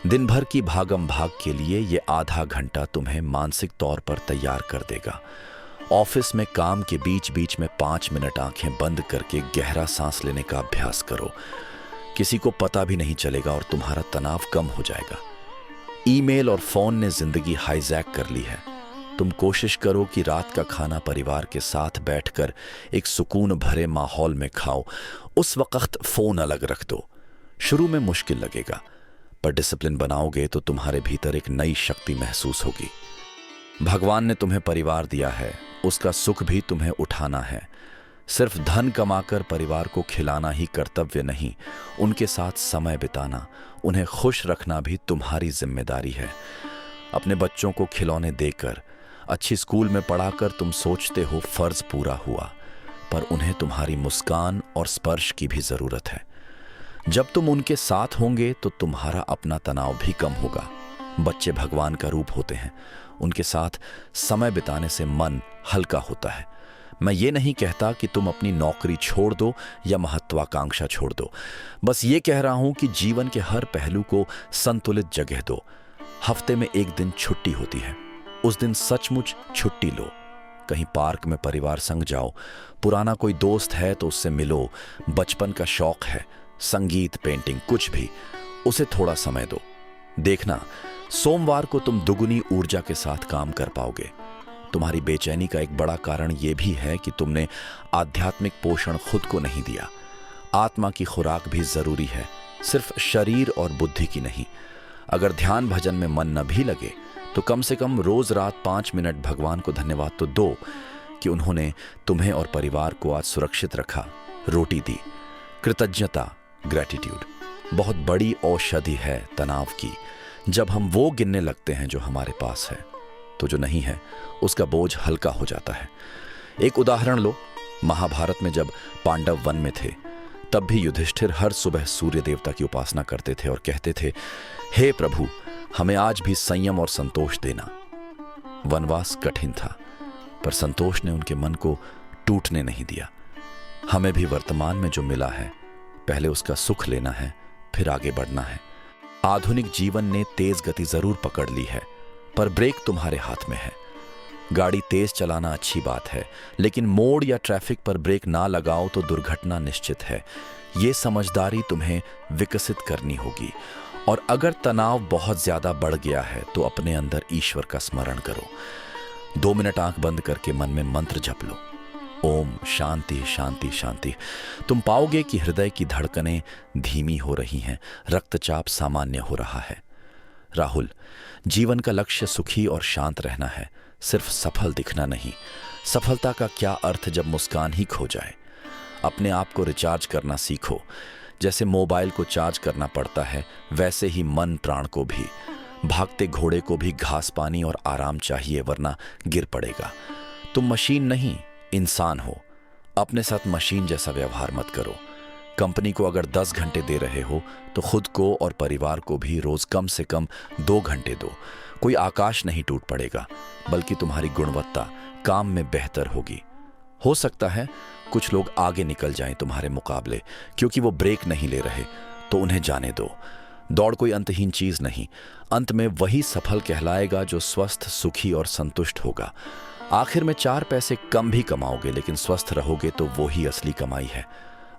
दिन भर की भागम भाग के लिए ये आधा घंटा तुम्हें मानसिक तौर पर तैयार कर देगा। ऑफिस में काम के बीच बीच में 5 मिनट आंखें बंद करके गहरा सांस लेने का अभ्यास करो। किसी को पता भी नहीं चलेगा और तुम्हारा तनाव कम हो जाएगा। ईमेल और फोन ने जिंदगी हाईजैक कर ली है। तुम कोशिश करो कि रात का खाना परिवार के साथ बैठकर एक सुकून भरे माहौल में खाओ। उस वक्त फोन अलग रख दो। शुरू में मुश्किल लगेगा, पर डिसिप्लिन बनाओगे तो तुम्हारे भीतर एक नई शक्ति महसूस होगी। भगवान ने तुम्हें परिवार दिया है, उसका सुख भी तुम्हें उठाना है। सिर्फ धन कमाकर परिवार को खिलाना ही कर्तव्य नहीं, उनके साथ समय बिताना, उन्हें खुश रखना भी तुम्हारी जिम्मेदारी है। अपने बच्चों को खिलौने देकर, अच्छी स्कूल में पढ़ाकर तुम सोचते हो फर्ज पूरा हुआ, पर उन्हें तुम्हारी मुस्कान और स्पर्श की भी जरूरत है। जब तुम उनके साथ होंगे तो तुम्हारा अपना तनाव भी कम होगा। बच्चे भगवान का रूप होते हैं, उनके साथ समय बिताने से मन हल्का होता है। मैं ये नहीं कहता कि तुम अपनी नौकरी छोड़ दो या महत्वाकांक्षा छोड़ दो, बस ये कह रहा हूं कि जीवन के हर पहलू को संतुलित जगह दो। हफ्ते में एक दिन छुट्टी होती है, उस दिन सचमुच छुट्टी लो। कहीं पार्क में परिवार संग जाओ, पुराना कोई दोस्त है तो उससे मिलो, बचपन का शौक है, संगीत, पेंटिंग, कुछ भी, उसे थोड़ा समय दो। देखना, सोमवार को तुम दुगुनी ऊर्जा के साथ काम कर पाओगे। तुम्हारी बेचैनी का एक बड़ा कारण यह भी है कि तुमने आध्यात्मिक पोषण खुद को नहीं दिया। आत्मा की खुराक भी जरूरी है, सिर्फ शरीर और बुद्धि की नहीं। अगर ध्यान भजन में मन न भी लगे तो कम से कम रोज रात 5 मिनट भगवान को धन्यवाद तो दो कि उन्होंने तुम्हें और परिवार को आज सुरक्षित रखा, रोटी दी। कृतज्ञता, ग्रेटिट्यूड बहुत बड़ी औषधि है तनाव की। जब हम वो गिनने लगते हैं जो हमारे पास है, तो जो नहीं है उसका बोझ हल्का हो जाता है। एक उदाहरण लो, महाभारत में जब पांडव वन में थे, तब भी युधिष्ठिर हर सुबह सूर्य देवता की उपासना करते थे और कहते थे, हे प्रभु, हमें आज भी संयम और संतोष देना। वनवास कठिन था, पर संतोष ने उनके मन को टूटने नहीं दिया। हमें भी वर्तमान में जो मिला है, पहले उसका सुख लेना है, फिर आगे बढ़ना है। आधुनिक जीवन ने तेज गति जरूर पकड़ ली है, पर ब्रेक तुम्हारे हाथ में है। गाड़ी तेज चलाना अच्छी बात है, लेकिन मोड़ या ट्रैफिक पर ब्रेक ना लगाओ तो दुर्घटना निश्चित है। ये समझदारी तुम्हें विकसित करनी होगी। और अगर तनाव बहुत ज्यादा बढ़ गया है तो अपने अंदर ईश्वर का स्मरण करो। 2 मिनट आंख बंद करके मन में मंत्र जप लो, ओम शांति शांति शांति। तुम पाओगे कि हृदय की धड़कनें धीमी हो रही हैं, रक्तचाप सामान्य हो रहा है। राहुल, जीवन का लक्ष्य सुखी और शांत रहना है, सिर्फ सफल दिखना नहीं। सफलता का क्या अर्थ जब मुस्कान ही खो जाए। अपने आप को रिचार्ज करना सीखो। जैसे मोबाइल को चार्ज करना पड़ता है, वैसे ही मन प्राण को भी। भागते घोड़े को भी घास पानी और आराम चाहिए, वरना गिर पड़ेगा। तुम मशीन नहीं, इंसान हो। अपने साथ मशीन जैसा व्यवहार मत करो। कंपनी को अगर 10 घंटे दे रहे हो तो खुद को और परिवार को भी रोज कम से कम 2 घंटे दो। कोई आकाश नहीं टूट पड़ेगा, बल्कि तुम्हारी गुणवत्ता काम में बेहतर होगी। हो सकता है कुछ लोग आगे निकल जाएं तुम्हारे मुकाबले, क्योंकि वो ब्रेक नहीं ले रहे, तो उन्हें जाने दो। दौड़ कोई अंतहीन चीज नहीं। अंत में वही सफल कहलाएगा जो स्वस्थ, सुखी और संतुष्ट होगा। आखिर में 4 पैसे कम भी कमाओगे, लेकिन स्वस्थ रहोगे तो वो ही असली कमाई है।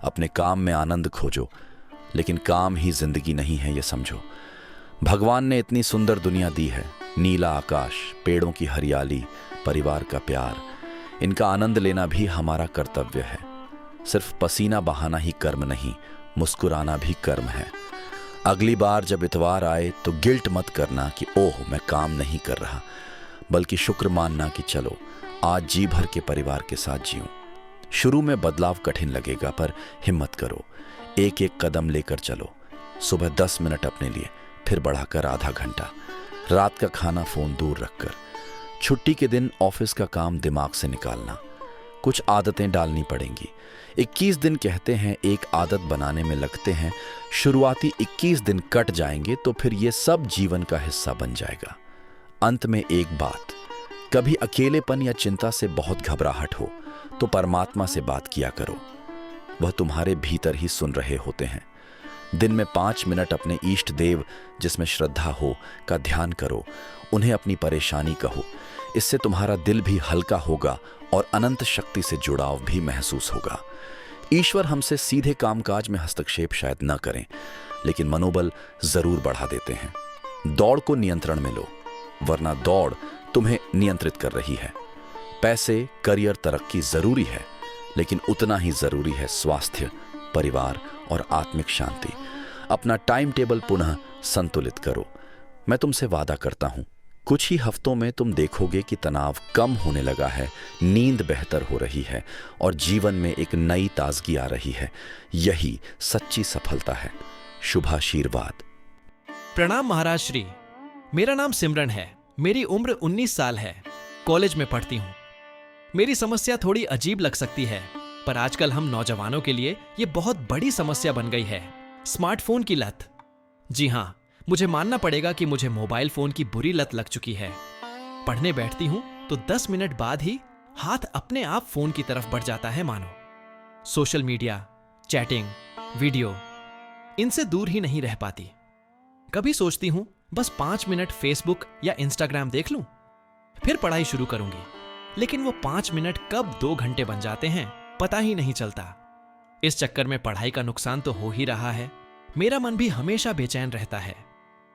अपने काम में आनंद खोजो, लेकिन काम ही जिंदगी नहीं है, ये समझो। भगवान ने इतनी सुंदर दुनिया दी है, नीला आकाश, पेड़ों की हरियाली, परिवार का प्यार। इनका आनंद लेना भी हमारा कर्तव्य है। सिर्फ पसीना बहाना ही कर्म नहीं, मुस्कुराना भी कर्म है। अगली बार जब इतवार आए तो गिल्ट मत करना कि ओह मैं काम नहीं कर रहा, बल्कि शुक्र मानना कि चलो आज जी भर के परिवार के साथ जीऊं। शुरू में बदलाव कठिन लगेगा, पर हिम्मत करो, एक एक कदम लेकर चलो। सुबह 10 मिनट अपने लिए, फिर बढ़ाकर आधा घंटा। रात का खाना फोन दूर रखकर। छुट्टी के दिन ऑफिस का काम दिमाग से निकालना। कुछ आदतें डालनी पड़ेंगी। 21 दिन कहते हैं एक आदत बनाने में लगते हैं। शुरुआती 21 दिन कट जाएंगे तो फिर ये सब जीवन का हिस्सा बन जाएगा। अंत में एक बात, कभी अकेलेपन या चिंता से बहुत घबराहट हो तो परमात्मा से बात किया करो, वह तुम्हारे भीतर ही सुन रहे होते हैं। दिन में 5 मिनट अपने इष्ट देव, जिसमें श्रद्धा हो, का ध्यान करो। उन्हें अपनी परेशानी कहो। इससे तुम्हारा दिल भी हल्का होगा और अनंत शक्ति से जुड़ाव भी महसूस होगा। ईश्वर हमसे सीधे कामकाज में हस्तक्षेप शायद न करें, लेकिन मनोबल जरूर बढ़ा देते हैं। दौड़ को नियंत्रण में लो, वरना दौड़ तुम्हें नियंत्रित कर रही है। पैसे, करियर, तरक्की जरूरी है, लेकिन उतना ही जरूरी है स्वास्थ्य, परिवार और आत्मिक शांति। अपना टाइम टेबल पुनः संतुलित करो। मैं तुमसे वादा करता हूं, कुछ ही हफ्तों में तुम देखोगे कि तनाव कम होने लगा है, नींद बेहतर हो रही है और जीवन में एक नई ताजगी आ रही है। यही सच्ची सफलता है। शुभाशीर्वाद। प्रणाम महाराज श्री। मेरा नाम सिमरन है। मेरी उम्र 19 साल है। कॉलेज में पढ़ती हूँ। मेरी समस्या थोड़ी अजीब लग सकती है, पर आजकल हम नौजवानों के लिए ये बहुत बड़ी समस्या बन गई है, स्मार्टफोन की लत। जी हाँ, मुझे मानना पड़ेगा कि मुझे मोबाइल फोन की बुरी लत लग चुकी है। पढ़ने बैठती हूँ तो 10 मिनट बाद ही हाथ अपने आप फोन की तरफ बढ़ जाता है मानो। सोशल मीडिया, चैटिंग, वीडियो, इनसे दूर ही नहीं रह पाती। कभी सोचती हूँ बस 5 मिनट फेसबुक या इंस्टाग्राम देख लूं, फिर पढ़ाई शुरू करूंगी। लेकिन वो 5 मिनट कब 2 घंटे बन जाते हैं पता ही नहीं चलता। इस चक्कर में पढ़ाई का नुकसान तो हो ही रहा है, मेरा मन भी हमेशा बेचैन रहता है।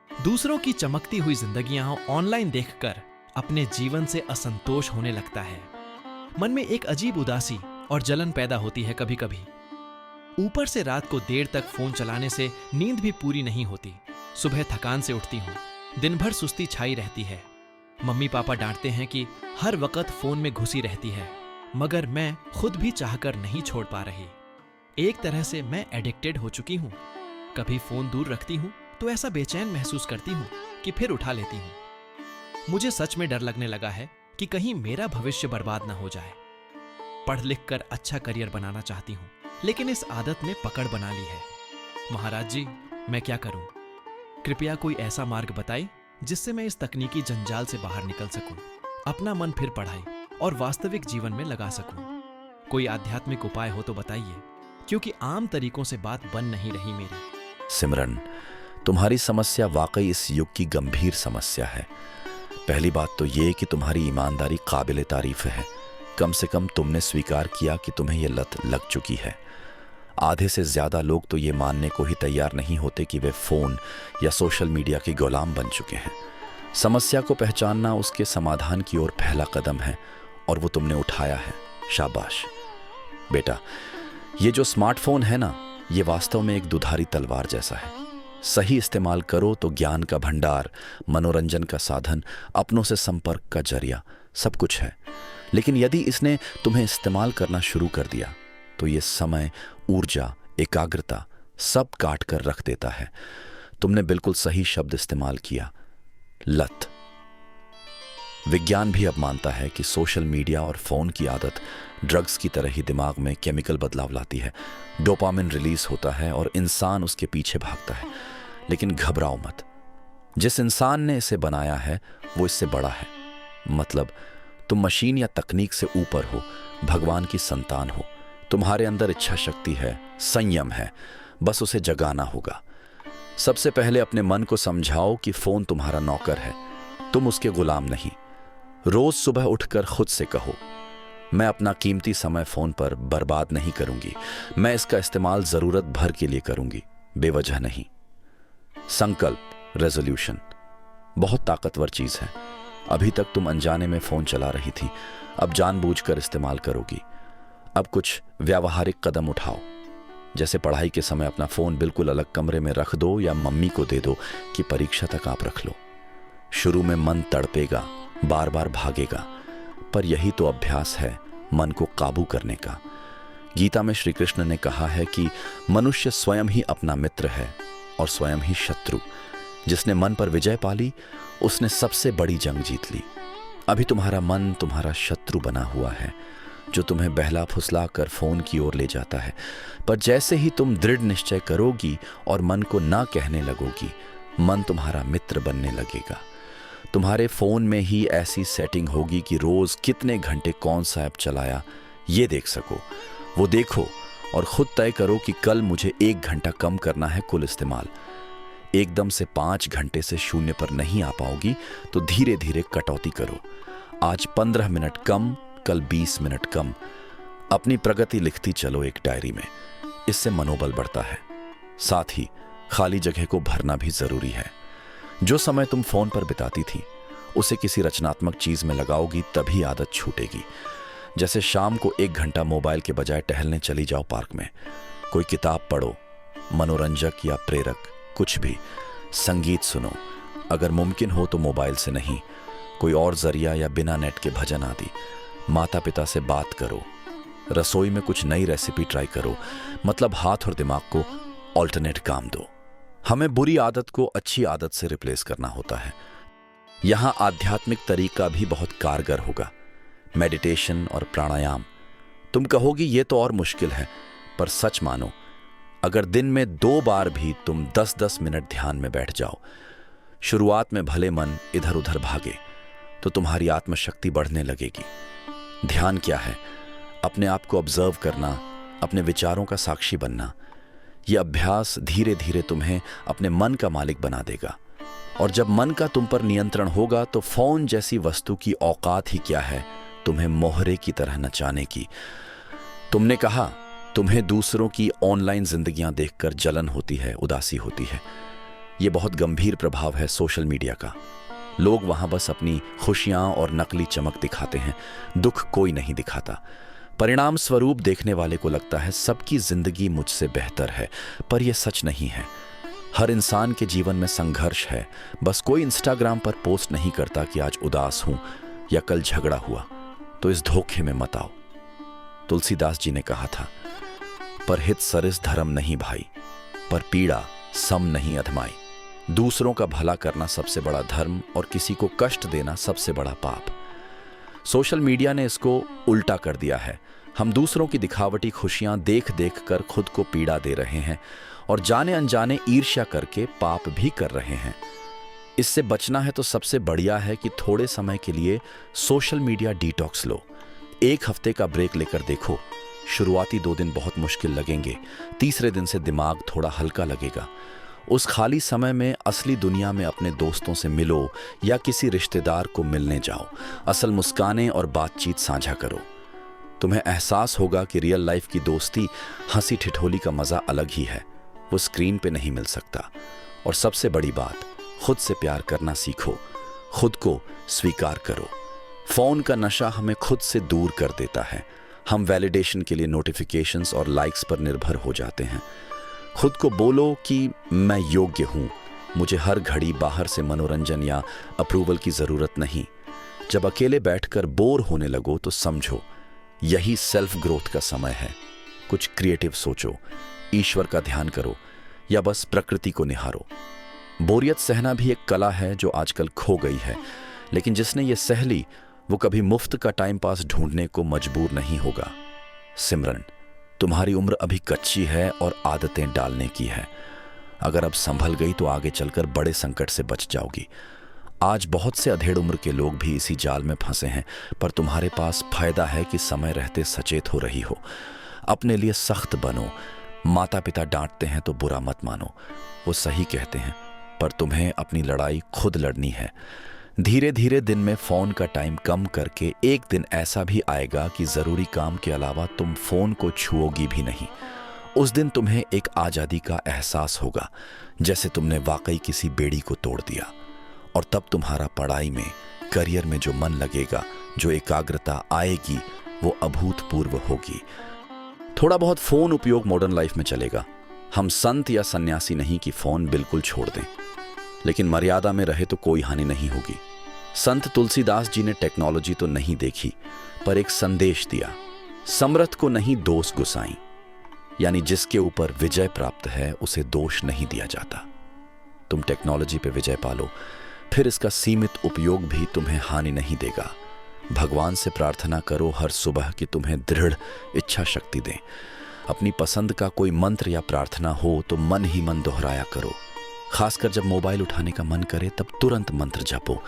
दूसरों की चमकती हुई जिंदगियां ऑनलाइन देखकर अपने जीवन से असंतोष होने लगता है। मन में एक अजीब उदासी और जलन पैदा होती है कभी कभी। ऊपर से रात को देर तक फोन चलाने से नींद भी पूरी नहीं होती। सुबह थकान से उठती हूँ, दिन भर सुस्ती छाई रहती है। मम्मी पापा डांटते हैं कि हर वक्त फोन में घुसी रहती है, मगर मैं खुद भी चाहकर नहीं छोड़ पा रही। एक तरह से मैं एडिक्टेड हो चुकी हूँ। कभी फोन दूर रखती हूँ तो ऐसा बेचैन महसूस करती हूँ कि फिर उठा लेती हूँ। मुझे सच में डर लगने लगा है कि कहीं मेरा भविष्य बर्बाद ना हो जाए। पढ़ लिख कर अच्छा करियर बनाना चाहती हूँ, लेकिन इस आदत ने पकड़ बना ली है। महाराज जी, मैं क्या करूं? कृपया कोई ऐसा मार्ग बताइए जिससे मैं इस तकनीकी जंजाल से बाहर निकल सकूं, अपना मन फिर पढ़ाई और वास्तविक जीवन में लगा सकूं। कोई आध्यात्मिक उपाय हो तो बताइए, क्योंकि आम तरीकों से बात बन नहीं रही मेरी। सिमरन, तुम्हारी समस्या वाकई इस युग की गंभीर समस्या है। पहली बात तो ये कि तुम्हारी ईमानदारी काबिले तारीफ है। कम से कम तुमने स्वीकार किया कि तुम्हें यह लत लग चुकी है। आधे से ज्यादा लोग तो ये मानने को ही तैयार नहीं होते कि वे फोन या सोशल मीडिया के गुलाम बन चुके हैं। समस्या को पहचानना उसके समाधान की ओर पहला कदम है और वो तुमने उठाया है। शाबाश बेटा। ये जो स्मार्टफोन है ना, ये वास्तव में एक दुधारी तलवार जैसा है। सही इस्तेमाल करो तो ज्ञान का भंडार, मनोरंजन का साधन, अपनों से संपर्क का जरिया, सब कुछ है। लेकिन यदि इसने तुम्हें इस्तेमाल करना शुरू कर दिया तो ये समय, ऊर्जा, एकाग्रता सब काट कर रख देता है। तुमने बिल्कुल सही शब्द इस्तेमाल किया, लत। विज्ञान भी अब मानता है कि सोशल मीडिया और फोन की आदत ड्रग्स की तरह ही दिमाग में केमिकल बदलाव लाती है। डोपामिन रिलीज होता है और इंसान उसके पीछे भागता है। लेकिन घबराओ मत, जिस इंसान ने इसे बनाया है वो इससे बड़ा है। मतलब तुम मशीन या तकनीक से ऊपर हो, भगवान की संतान हो। तुम्हारे अंदर इच्छा शक्ति है, संयम है, बस उसे जगाना होगा। सबसे पहले अपने मन को समझाओ कि फोन तुम्हारा नौकर है, तुम उसके गुलाम नहीं। रोज सुबह उठकर खुद से कहो, मैं अपना कीमती समय फोन पर बर्बाद नहीं करूंगी। मैं इसका इस्तेमाल जरूरत भर के लिए करूंगी, बेवजह नहीं। संकल्प, रेजोल्यूशन बहुत ताकतवर चीज है। अभी तक तुम अनजाने में फोन चला रही थी, अब जानबूझकर इस्तेमाल करोगी। अब कुछ व्यावहारिक कदम उठाओ, जैसे पढ़ाई के समय अपना फोन बिल्कुल अलग कमरे में रख दो या मम्मी को दे दो कि परीक्षा तक आप रख लो। शुरू में मन तड़पेगा, बार बार भागेगा, पर यही तो अभ्यास है मन को काबू करने का। गीता में श्री कृष्ण ने कहा है कि मनुष्य स्वयं ही अपना मित्र है और स्वयं ही शत्रु। जिसने मन पर विजय पाली उसने सबसे बड़ी जंग जीत ली। अभी तुम्हारा मन तुम्हारा शत्रु बना हुआ है, जो तुम्हें बहला फुसला कर फोन की ओर ले जाता है। पर जैसे ही तुम दृढ़ निश्चय करोगी और मन को ना कहने लगोगी, मन तुम्हारा मित्र बनने लगेगा। तुम्हारे फोन में ही ऐसी सेटिंग होगी कि रोज कितने घंटे कौन सा ऐप चलाया ये देख सको। वो देखो और खुद तय करो कि कल मुझे 1 घंटा कम करना है कुल इस्तेमाल। एकदम से 5 घंटे से 0 पर नहीं आ पाओगी तो धीरे धीरे कटौती करो। आज 15 मिनट कम, कल 20 मिनट कम। अपनी प्रगति लिखती चलो एक डायरी में, इससे मनोबल बढ़ता है। साथ ही खाली जगह को भरना भी जरूरी है। जो समय तुम फोन पर बिताती थी उसे किसी रचनात्मक चीज में लगाओगी तभी आदत छूटेगी। जैसे शाम को 1 घंटा मोबाइल के बजाय टहलने चली जाओ पार्क में, कोई किताब पढ़ो, मनोरंजक या प्रेरक कुछ भी, संगीत सुनो, अगर मुमकिन हो तो मोबाइल से नहीं, कोई और जरिया या बिना नेट के भजन आदि। माता पिता से बात करो, रसोई में कुछ नई रेसिपी ट्राई करो, मतलब हाथ और दिमाग को ऑल्टरनेट काम दो। हमें बुरी आदत को अच्छी आदत से रिप्लेस करना होता है। यहां आध्यात्मिक तरीका भी बहुत कारगर होगा, मेडिटेशन और प्राणायाम। तुम कहोगी ये तो और मुश्किल है, पर सच मानो, अगर दिन में 2 बार भी तुम 10-10 मिनट ध्यान में बैठ जाओ, शुरुआत में भले मन इधर उधर भागे, तो तुम्हारी आत्मशक्ति बढ़ने लगेगी। ध्यान क्या है? अपने आप को ऑब्जर्व करना, अपने विचारों का साक्षी बनना। यह अभ्यास धीरे धीरे तुम्हें अपने मन का मालिक बना देगा। और जब मन का तुम पर नियंत्रण होगा तो फोन जैसी वस्तु की औकात ही क्या है तुम्हें मोहरे की तरह नचाने की। तुमने कहा तुम्हें दूसरों की ऑनलाइन जिंदगियां देखकर जलन होती है, उदासी होती है। यह बहुत गंभीर प्रभाव है सोशल मीडिया का। लोग वहां बस अपनी खुशियां और नकली चमक दिखाते हैं, दुख कोई नहीं दिखाता। परिणाम स्वरूप देखने वाले को लगता है सबकी जिंदगी मुझसे बेहतर है, पर यह सच नहीं है। हर इंसान के जीवन में संघर्ष है, बस कोई इंस्टाग्राम पर पोस्ट नहीं करता कि आज उदास हूं या कल झगड़ा हुआ। तो इस धोखे में मत आओ। तुलसीदास जी ने कहा था, पर हित सरिस धर्म नहीं भाई, पर पीड़ा सम नहीं अधमाई। दूसरों का भला करना सबसे बड़ा धर्म और किसी को कष्ट देना सबसे बड़ा पाप। सोशल मीडिया ने इसको उल्टा कर दिया है। हम दूसरों की दिखावटी खुशियां देख देख कर खुद को पीड़ा दे रहे हैं और जाने अनजाने ईर्ष्या करके पाप भी कर रहे हैं। इससे बचना है तो सबसे बढ़िया है कि थोड़े समय के लिए सोशल मीडिया डिटॉक्स लो। 1 हफ्ते का ब्रेक लेकर देखो। शुरुआती 2 दिन बहुत मुश्किल लगेंगे, तीसरे दिन से दिमाग थोड़ा हल्का लगेगा। उस खाली समय में असली दुनिया में अपने दोस्तों से मिलो या किसी रिश्तेदार को मिलने जाओ। असल मुस्कानें और बातचीत साझा करो। तुम्हें एहसास होगा कि रियल लाइफ की दोस्ती, हंसी ठिठोली का मजा अलग ही है, वो स्क्रीन पे नहीं मिल सकता। और सबसे बड़ी बात, खुद से प्यार करना सीखो, खुद को स्वीकार करो। फोन का नशा हमें खुद से दूर कर देता है। हम वैलिडेशन के लिए नोटिफिकेशंस और लाइक्स पर निर्भर हो जाते हैं। खुद को बोलो कि मैं योग्य हूं, मुझे हर घड़ी बाहर से मनोरंजन या अप्रूवल की जरूरत नहीं। जब अकेले बैठकर बोर होने लगो तो समझो यही सेल्फ ग्रोथ का समय है। कुछ क्रिएटिव सोचो, ईश्वर का ध्यान करो या बस प्रकृति को निहारो। बोरियत सहना भी एक कला है जो आजकल खो गई है, लेकिन जिसने ये सह ली वो कभी मुफ्त का टाइम पास ढूंढने को मजबूर नहीं होगा। सिमरन, तुम्हारी उम्र अभी कच्ची है और आदतें डालने की है। अगर अब संभल गई तो आगे चलकर बड़े संकट से बच जाओगी। आज बहुत से अधेड़ उम्र के लोग भी इसी जाल में फंसे हैं, पर तुम्हारे पास फायदा है कि समय रहते सचेत हो रही हो। अपने लिए सख्त बनो। माता पिता डांटते हैं तो बुरा मत मानो, वो सही कहते हैं, पर तुम्हें अपनी लड़ाई खुद लड़नी है। धीरे धीरे दिन में फोन का टाइम कम करके एक दिन ऐसा भी आएगा कि जरूरी काम के अलावा तुम फोन को छुओगी भी नहीं। उस दिन तुम्हें एक आजादी का एहसास होगा, जैसे तुमने वाकई किसी बेड़ी को तोड़ दिया। और तब तुम्हारा पढ़ाई में, करियर में जो मन लगेगा, जो एकाग्रता आएगी, वो अभूतपूर्व होगी। थोड़ा बहुत फोन उपयोग मॉडर्न लाइफ में चलेगा। हम संत या सन्यासी नहीं कि फोन बिल्कुल छोड़ दें, लेकिन मर्यादा में रहे तो कोई हानि नहीं होगी। संत तुलसीदास जी ने टेक्नोलॉजी तो नहीं देखी, पर एक संदेश दिया, समर्थ को नहीं दोष गुसाई, यानी जिसके ऊपर विजय प्राप्त है उसे दोष नहीं दिया जाता। तुम टेक्नोलॉजी पे विजय पालो, फिर इसका सीमित उपयोग भी तुम्हें हानि नहीं देगा। भगवान से प्रार्थना करो हर सुबह कि तुम्हें दृढ़ इच्छा शक्ति दें। अपनी पसंद का कोई मंत्र या प्रार्थना हो तो मन ही मन दोहराया करो। खासकर जब मोबाइल उठाने का मन करे तब तुरंत मंत्र जपो।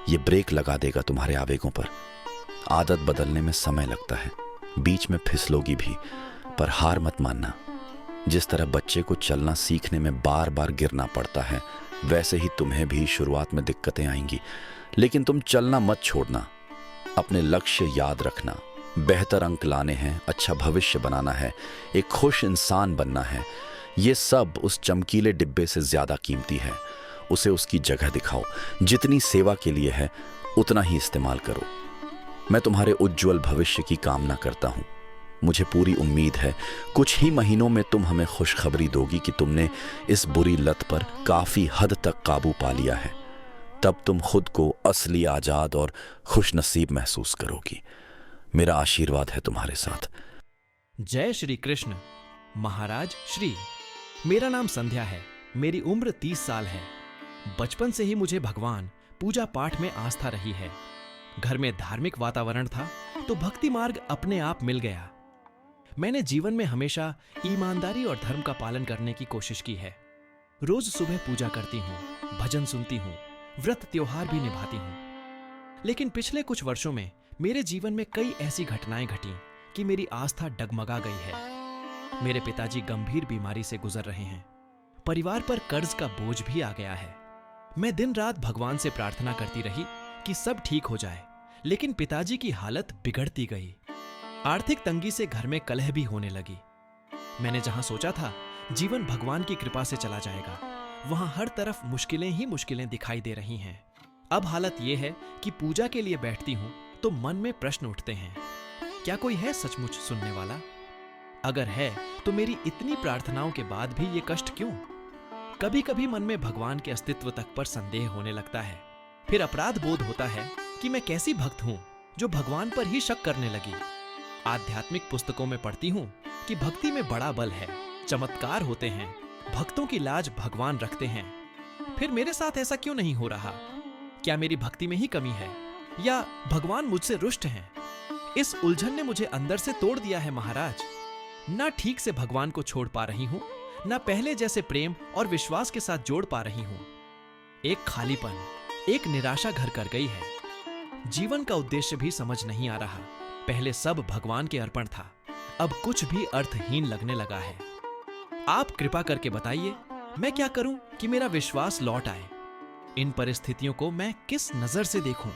ये ब्रेक लगा देगा तुम्हारे आवेगों पर। आदत बदलने में समय लगता है, बीच में फिसलोगी भी, पर हार मत मानना। जिस तरह बच्चे को चलना सीखने में बार बार गिरना पड़ता है, वैसे ही तुम्हें भी शुरुआत में दिक्कतें आएंगी, लेकिन तुम चलना मत छोड़ना। अपने लक्ष्य याद रखना, बेहतर अंक लाने हैं, अच्छा भविष्य बनाना है, एक खुश इंसान बनना है। ये सब उस चमकीले डिब्बे से ज्यादा कीमती है। उसे उसकी जगह दिखाओ। जितनी सेवा के लिए है उतना ही इस्तेमाल करो। मैं तुम्हारे उज्जवल भविष्य की कामना करता हूं। मुझे पूरी उम्मीद है कुछ ही महीनों में तुम हमें खुशखबरी दोगी कि तुमने इस बुरी लत पर काफी हद तक काबू पा लिया है। तब तुम खुद को असली आजाद और खुशनसीब महसूस करोगी। मेरा आशीर्वाद है तुम्हारे साथ। जय श्री कृष्ण। महाराज श्री, मेरा नाम संध्या है। मेरी उम्र 30 साल है। बचपन से ही मुझे भगवान पूजा पाठ में आस्था रही है। घर में धार्मिक वातावरण था तो भक्ति मार्ग अपने आप मिल गया। मैंने जीवन में हमेशा ईमानदारी और धर्म का पालन करने की कोशिश की है। रोज सुबह पूजा करती हूँ, भजन सुनती हूँ, व्रत त्योहार भी निभाती हूँ। लेकिन पिछले कुछ वर्षों में मेरे जीवन में कई ऐसी घटनाएं घटी कि मेरी आस्था डगमगा गई है। मेरे पिताजी गंभीर बीमारी से गुजर रहे हैं। परिवार पर कर्ज का बोझ भी आ गया है। मैं दिन रात भगवान से प्रार्थना करती रही कि सब ठीक हो जाए, लेकिन पिताजी की हालत बिगड़ती गई। आर्थिक तंगी से घर में कलह भी होने लगी। मैंने जहां सोचा था जीवन भगवान की कृपा से चला जाएगा, वहां हर तरफ मुश्किलें ही मुश्किलें दिखाई दे रही हैं। अब हालत यह है कि पूजा के लिए बैठती हूं तो मन में प्रश्न उठते हैं, क्या कोई है सचमुच सुनने वाला? अगर है तो मेरी इतनी प्रार्थनाओं के बाद भी ये कष्ट क्यों? कभी कभी मन में भगवान के अस्तित्व तक पर संदेह होने लगता है। फिर अपराध बोध होता है कि मैं कैसी भक्त हूं जो भगवान पर ही शक करने लगी। आध्यात्मिक पुस्तकों में पढ़ती हूं कि भक्ति में बड़ा बल है, चमत्कार होते हैं, भक्तों की लाज भगवान रखते हैं। फिर मेरे साथ ऐसा क्यों नहीं हो रहा? क्या मेरी भक्ति में ही कमी है या भगवान मुझसे रुष्ट हैं? इस उलझन ने मुझे अंदर से तोड़ दिया है महाराज। ना ठीक से भगवान को छोड़ पा रही हूं, ना पहले जैसे प्रेम और विश्वास के साथ जोड़ पा रही हूं। एक खालीपन, एक निराशा घर कर गई है। जीवन का उद्देश्य भी समझ नहीं आ रहा। पहले सब भगवान के अर्पण था, अब कुछ भी अर्थहीन लगने लगा है। आप कृपा करके बताइए मैं क्या करूं कि मेरा विश्वास लौट आए? इन परिस्थितियों को मैं किस नजर से देखूं?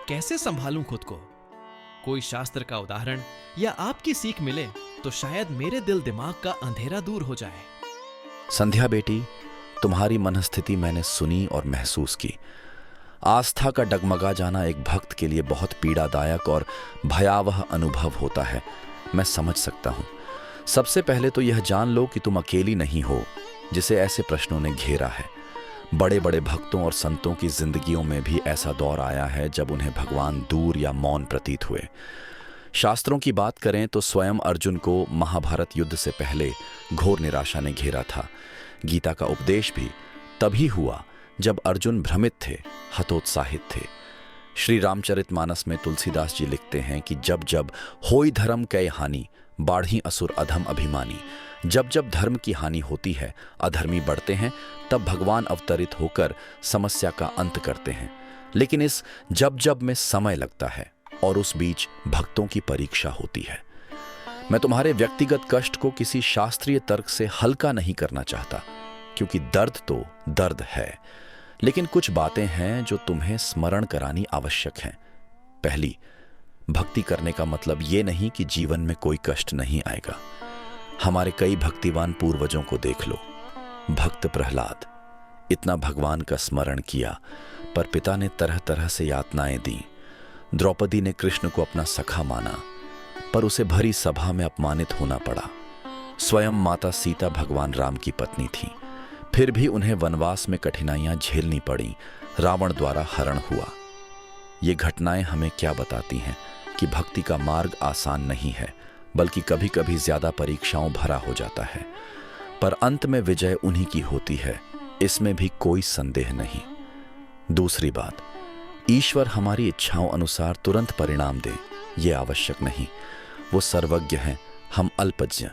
कैसे संभालूं खुद को? कोई शास्त्र का उदाहरण या आपकी सीख मिले तो शायद मेरे दिल दिमाग का अंधेरा दूर हो जाए। संध्या बेटी, तुम्हारी मनस्थिति मैंने सुनी और महसूस की। आस्था का डगमगा जाना एक भक्त के लिए बहुत पीड़ादायक और भयावह अनुभव होता है। मैं समझ सकता हूं। सबसे पहले तो यह जान लो कि तुम अकेली नहीं हो जिसे ऐसे प्रश्नों ने घेरा है। बड़े बड़े भक्तों और संतों की जिंदगियों में भी ऐसा दौर आया है जब उन्हें भगवान दूर या मौन प्रतीत हुए। शास्त्रों की बात करें तो स्वयं अर्जुन को महाभारत युद्ध से पहले घोर निराशा ने घेरा था। गीता का उपदेश भी तभी हुआ जब अर्जुन भ्रमित थे, हतोत्साहित थे। श्री रामचरितमानस में तुलसीदास जी लिखते हैं कि जब जब होई धर्म कै हानि, बाढ़ी असुर अधम अभिमानी। जब जब धर्म की हानि होती है, अधर्मी बढ़ते हैं, तब भगवान अवतरित होकर समस्या का अंत करते हैं। लेकिन इस जब जब में समय लगता है और उस बीच भक्तों की परीक्षा होती है। मैं तुम्हारे व्यक्तिगत कष्ट को किसी शास्त्रीय तर्क से हल्का नहीं करना चाहता, क्योंकि दर्द तो दर्द है। लेकिन कुछ बातें हैं जो तुम्हें स्मरण करानी आवश्यक हैं। पहली, भक्ति करने का मतलब ये नहीं कि जीवन में कोई कष्ट नहीं आएगा। हमारे कई भक्तिवान पूर्वजों को देख लो। भक्त प्रहलाद, इतना भगवान का स्मरण किया, पर पिता ने तरह तरह से यातनाएं दी। द्रौपदी ने कृष्ण को अपना सखा माना, पर उसे भरी सभा में अपमानित होना पड़ा। स्वयं माता सीता भगवान राम की पत्नी थी, फिर भी उन्हें वनवास में कठिनाइयां झेलनी पड़ी। रावण द्वारा हरण हुआ। ये घटनाएं हमें क्या बताती हैं कि भक्ति का मार्ग आसान नहीं है, बल्कि कभी कभी ज्यादा परीक्षाओं भरा हो जाता है, पर अंत में विजय उन्हीं की होती है, इसमें भी कोई संदेह नहीं। दूसरी बात, ईश्वर हमारी इच्छाओं अनुसार तुरंत परिणाम दे, ये आवश्यक नहीं। वो सर्वज्ञ हैं, हम अल्पज्ञ।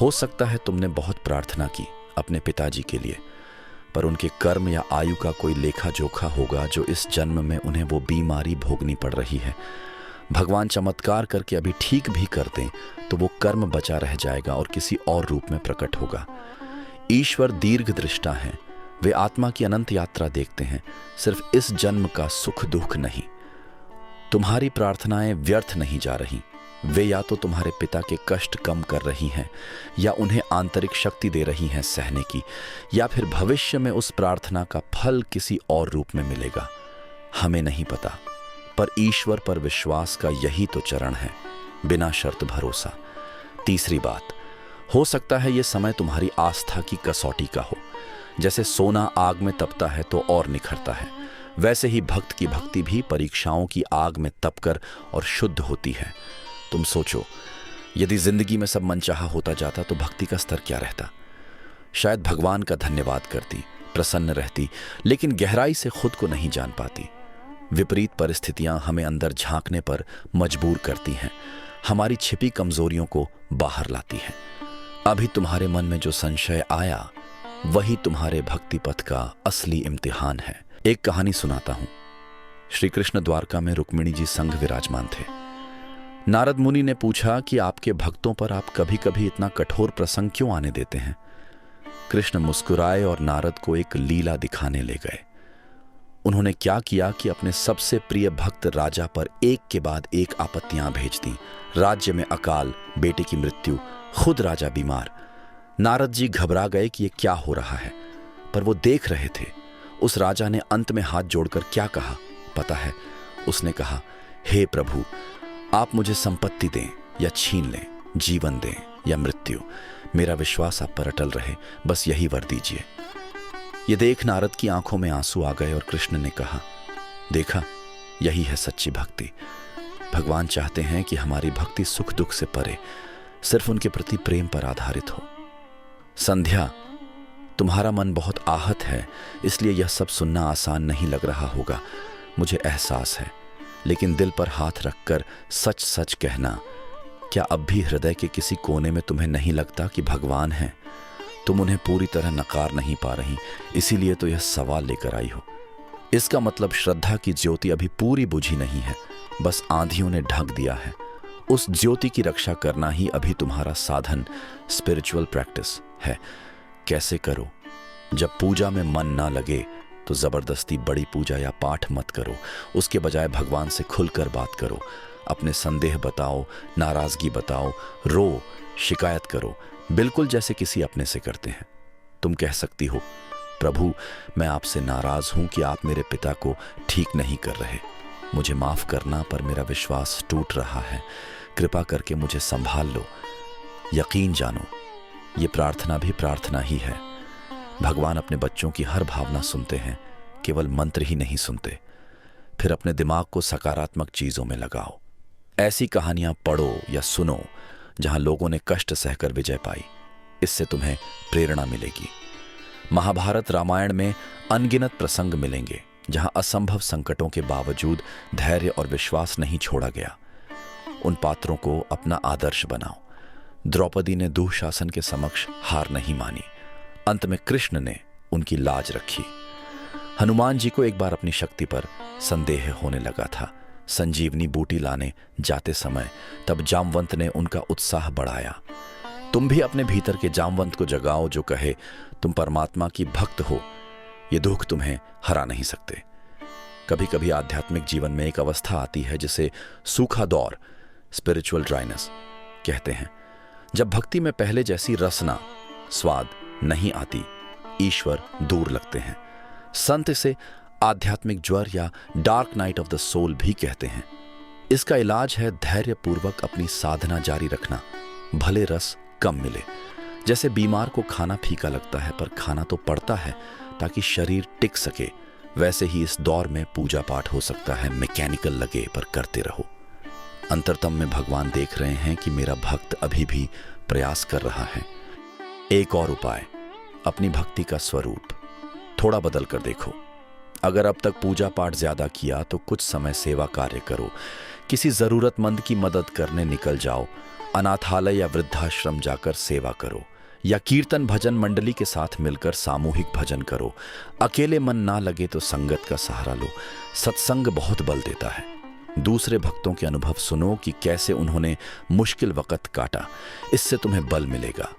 हो सकता है तुमने बहुत प्रार्थना की अपने पिताजी के लिए, पर उनके कर्म या आयु का कोई लेखा जोखा होगा जो इस जन्म में उन्हें वो बीमारी भोगनी पड़ रही है। भगवान चमत्कार करके अभी ठीक भी कर दें तो वो कर्म बचा रह जाएगा और किसी और रूप में प्रकट होगा। ईश्वर दीर्घ दृष्टा हैं, वे आत्मा की अनंत यात्रा देखते हैं, सिर्फ इस जन्म का सुख दुख नहीं। तुम्हारी प्रार्थनाएं व्यर्थ नहीं जा रही, वे या तो तुम्हारे पिता के कष्ट कम कर रही हैं या उन्हें आंतरिक शक्ति दे रही हैं सहने की, या फिर भविष्य में उस प्रार्थना का फल किसी और रूप में मिलेगा। हमें नहीं पता, पर ईश्वर पर विश्वास का यही तो चरण है, बिना शर्त भरोसा। तीसरी बात, हो सकता है ये समय तुम्हारी आस्था की कसौटी का हो। जैसे सोना आग में तपता है तो और निखरता है, वैसे ही भक्त की भक्ति भी परीक्षाओं की आग में तपकर और शुद्ध होती है। तुम सोचो, यदि जिंदगी में सब मनचाहा होता जाता तो भक्ति का स्तर क्या रहता। शायद भगवान का धन्यवाद करती, प्रसन्न रहती, लेकिन गहराई से खुद को नहीं जान पाती। विपरीत परिस्थितियां हमें अंदर झांकने पर मजबूर करती हैं, हमारी छिपी कमजोरियों को बाहर लाती हैं। अभी तुम्हारे मन में जो संशय आया, वही तुम्हारे भक्ति पथ का असली इम्तिहान है। एक कहानी सुनाता हूं। श्री कृष्ण द्वारका में रुक्मिणी जी संग विराजमान थे। नारद मुनि ने पूछा कि आपके भक्तों पर आप कभी कभी इतना कठोर प्रसंग क्यों आने देते हैं। कृष्ण मुस्कुराए और नारद को एक लीला दिखाने ले गए। उन्होंने क्या किया कि अपने सबसे प्रिय भक्त राजा पर एक के बाद एक आपत्तियां भेज दी। राज्य में अकाल, बेटे की मृत्यु, खुद राजा बीमार। नारद जी घबरा गए कि ये क्या हो रहा है, पर वो देख रहे थे। उस राजा ने अंत में हाथ जोड़कर क्या कहा पता है? उसने कहा, हे प्रभु, आप मुझे संपत्ति दें या छीन लें, जीवन दें या मृत्यु, मेरा विश्वास आप पर अटल रहे, बस यही वर दीजिए। ये देख नारद की आंखों में आंसू आ गए और कृष्ण ने कहा, देखा, यही है सच्ची भक्ति। भगवान चाहते हैं कि हमारी भक्ति सुख दुख से परे, सिर्फ उनके प्रति प्रेम पर आधारित हो। संध्या, तुम्हारा मन बहुत आहत है, इसलिए यह सब सुनना आसान नहीं लग रहा होगा, मुझे एहसास है। लेकिन दिल पर हाथ रखकर सच सच कहना, क्या अब भी हृदय के किसी कोने में तुम्हें नहीं लगता कि भगवान हैं? तुम उन्हें पूरी तरह नकार नहीं पा रही, इसीलिए तो यह सवाल लेकर आई हो। इसका मतलब श्रद्धा की ज्योति अभी पूरी बुझी नहीं है, बस आंधियों ने ढक दिया है। उस ज्योति की रक्षा करना ही अभी तुम्हारा साधन, स्पिरिचुअल प्रैक्टिस है। कैसे करो? जब पूजा में मन ना लगे तो जबरदस्ती बड़ी पूजा या पाठ मत करो। उसके बजाय भगवान से खुलकर बात करो, अपने संदेह बताओ, नाराजगी बताओ, रो, शिकायत करो, बिल्कुल जैसे किसी अपने से करते हैं। तुम कह सकती हो, प्रभु, मैं आपसे नाराज हूं कि आप मेरे पिता को ठीक नहीं कर रहे, मुझे माफ करना, पर मेरा विश्वास टूट रहा है, कृपा करके मुझे संभाल लो। यकीन जानो, ये प्रार्थना भी प्रार्थना ही है। भगवान अपने बच्चों की हर भावना सुनते हैं, केवल मंत्र ही नहीं सुनते। फिर अपने दिमाग को सकारात्मक चीजों में लगाओ। ऐसी कहानियां पढ़ो या सुनो जहां लोगों ने कष्ट सहकर विजय पाई, इससे तुम्हें प्रेरणा मिलेगी। महाभारत रामायण में अनगिनत प्रसंग मिलेंगे जहां असंभव संकटों के बावजूद धैर्य और विश्वास नहीं छोड़ा गया। उन पात्रों को अपना आदर्श बनाओ। द्रौपदी ने दुःशासन के समक्ष हार नहीं मानी, अंत में कृष्ण ने उनकी लाज रखी। हनुमान जी को एक बार अपनी शक्ति पर संदेह होने लगा था। संजीवनी बूटी लाने जाते समय तब जामवंत ने उनका उत्साह बढ़ाया। तुम भी अपने भीतर के जामवंत को जगाओ जो कहे, तुम परमात्मा की भक्त हो, ये दुख तुम्हें हरा नहीं सकते। कभी कभी आध्यात्मिक जीवन में एक अवस्था आती है जिसे सूखा दौर, स्पिरिचुअल ड्राइनेस कहते हैं, जब भक्ति में पहले जैसी रसना, स्वाद नहीं आती, ईश्वर दूर लगते हैं। संत इसे आध्यात्मिक ज्वर या dark night of the soul भी कहते हैं। इसका इलाज है धैर्य पूर्वक अपनी साधना जारी रखना, भले रस कम मिले। जैसे बीमार को खाना फीका लगता है पर खाना तो पड़ता है ताकि शरीर टिक सके, वैसे ही इस दौर में पूजा पाठ हो सकता है मैकेनिकल लगे पर करते रहो। अंतरतम में भगवान देख रहे हैं कि मेरा भक्त अभी भी प्रयास कर रहा है। एक और उपाय, अपनी भक्ति का स्वरूप थोड़ा बदल कर देखो। अगर अब तक पूजा पाठ ज्यादा किया तो कुछ समय सेवा कार्य करो, किसी जरूरतमंद की मदद करने निकल जाओ, अनाथालय या वृद्धाश्रम जाकर सेवा करो, या कीर्तन भजन मंडली के साथ मिलकर सामूहिक भजन करो। अकेले मन ना लगे तो संगत का सहारा लो, सत्संग बहुत बल देता है। दूसरे भक्तों के अनुभव सुनो कि कैसे उन्होंने मुश्किल वक्त काटा, इससे तुम्हें बल मिलेगा।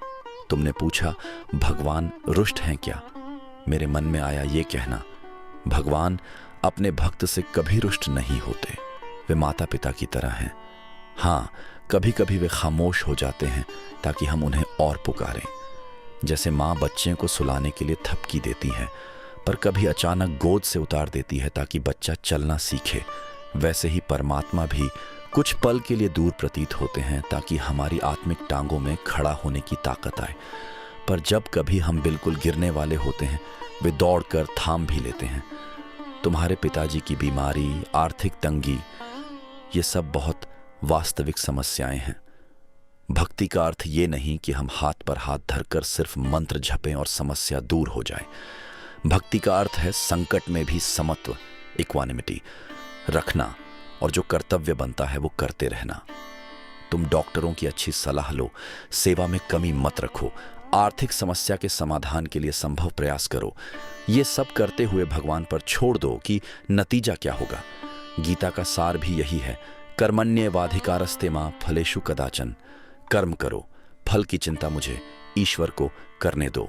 तुमने पूछा, भगवान रुष्ट हैं क्या? मेरे मन में आया ये कहना, भगवान अपने भक्त से कभी रुष्ट नहीं होते, वे माता पिता की तरह हैं। हाँ, कभी कभी वे खामोश हो जाते हैं ताकि हम उन्हें और पुकारें। जैसे माँ बच्चे को सुलाने के लिए थपकी देती है पर कभी अचानक गोद से उतार देती है ताकि बच्चा चलना सीखे, वैसे ही परमात्मा भी कुछ पल के लिए दूर प्रतीत होते हैं ताकि हमारी आत्मिक टांगों में खड़ा होने की ताकत आए। पर जब कभी हम बिल्कुल गिरने वाले होते हैं वे दौड़कर थाम भी लेते हैं। तुम्हारे पिताजी की बीमारी, आर्थिक तंगी, ये सब बहुत वास्तविक समस्याएं हैं। भक्ति का अर्थ ये नहीं कि हम हाथ पर हाथ धरकर सिर्फ मंत्र जपें और समस्या दूर हो जाए। भक्ति का अर्थ है संकट में भी समत्व, इक्वानिमिटी रखना और जो कर्तव्य बनता है वो करते रहना। तुम डॉक्टरों की अच्छी सलाह लो, सेवा में कमी मत रखो, आर्थिक समस्या के समाधान के लिए संभव प्रयास करो। ये सब करते हुए भगवान पर छोड़ दो कि नतीजा क्या होगा। गीता का सार भी यही है, कर्मण्येवाधिकारस्ते मां फलेषु कदाचन। कर्म करो, फल की चिंता मुझे ईश्वर को करने दो।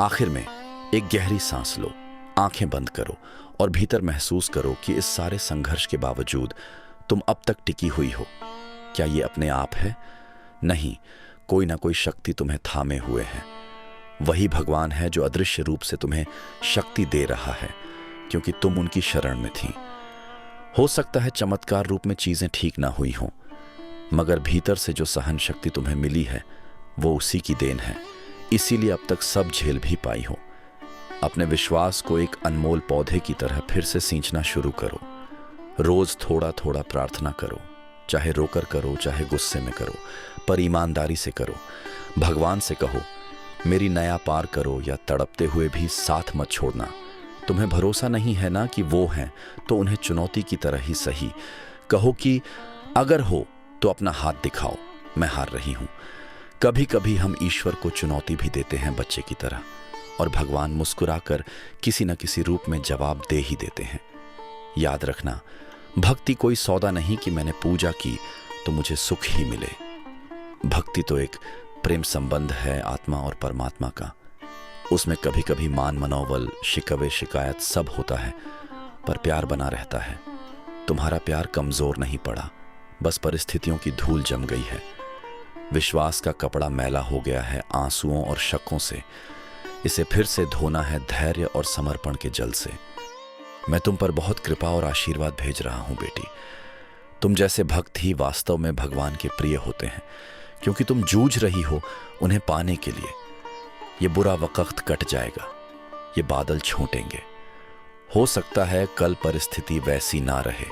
आखिर में एक गहरी सांस लो, आंखें बंद करो और भीतर महसूस करो कि इस सारे संघर्ष के बावजूद तुम अब तक टिकी हुई हो। क्या ये अपने आप है? नहीं, कोई ना कोई शक्ति तुम्हें थामे हुए है। वही भगवान है जो अदृश्य रूप से तुम्हें शक्ति दे रहा है क्योंकि तुम उनकी शरण में थी। हो सकता है चमत्कार रूप में चीजें ठीक ना हुई हों, मगर भीतर से जो सहन शक्ति तुम्हें मिली है वो उसी की देन है, इसीलिए अब तक सब झेल भी पाई हो। अपने विश्वास को एक अनमोल पौधे की तरह फिर से सींचना शुरू करो। रोज थोड़ा थोड़ा प्रार्थना करो, चाहे रोकर करो चाहे गुस्से में करो, पर ईमानदारी से करो। भगवान से कहो मेरी नया पार करो, या तड़पते हुए भी साथ मत छोड़ना। तुम्हें भरोसा नहीं है ना कि वो हैं, तो उन्हें चुनौती की तरह ही सही कहो कि अगर हो तो अपना हाथ दिखाओ, मैं हार रही हूं। कभी कभी हम ईश्वर को चुनौती भी देते हैं बच्चे की तरह, और भगवान मुस्कुराकर किसी न किसी रूप में जवाब दे ही देते हैं। याद रखना, भक्ति कोई सौदा नहीं कि मैंने पूजा की तो मुझे सुख ही मिले। भक्ति तो एक प्रेम संबंध है आत्मा और परमात्मा का। उसमें कभी कभी मान मनोबल, शिकवे शिकायत सब होता है, पर प्यार बना रहता है। तुम्हारा प्यार कमजोर नहीं पड़ा, बस परिस्थितियों की धूल जम गई है। विश्वास का कपड़ा मैला हो गया है आंसुओं और शकों से। इसे फिर से धोना है धैर्य और समर्पण के जल से। मैं तुम पर बहुत कृपा और आशीर्वाद भेज रहा हूं बेटी। तुम जैसे भक्त ही वास्तव में भगवान के प्रिय होते हैं, क्योंकि तुम जूझ रही हो उन्हें पाने के लिए। ये बुरा वक्त कट जाएगा, ये बादल छूटेंगे। हो सकता है कल परिस्थिति वैसी ना रहे,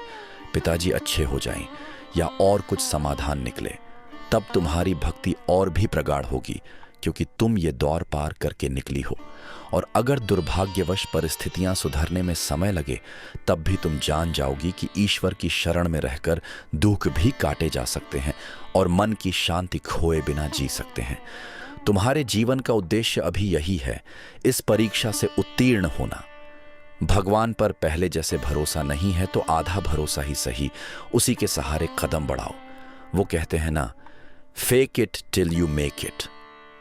पिताजी अच्छे हो जाएं या और कुछ समाधान निकले, तब तुम्हारी भक्ति और भी प्रगाढ़ होगी, क्योंकि तुम ये दौर पार करके निकली हो। और अगर दुर्भाग्यवश परिस्थितियां सुधरने में समय लगे, तब भी तुम जान जाओगी कि ईश्वर की शरण में रहकर दुख भी काटे जा सकते हैं और मन की शांति खोए बिना जी सकते हैं। तुम्हारे जीवन का उद्देश्य अभी यही है, इस परीक्षा से उत्तीर्ण होना। भगवान पर पहले जैसे भरोसा नहीं है तो आधा भरोसा ही सही, उसी के सहारे कदम बढ़ाओ। वो कहते हैं ना, fake it till you make it.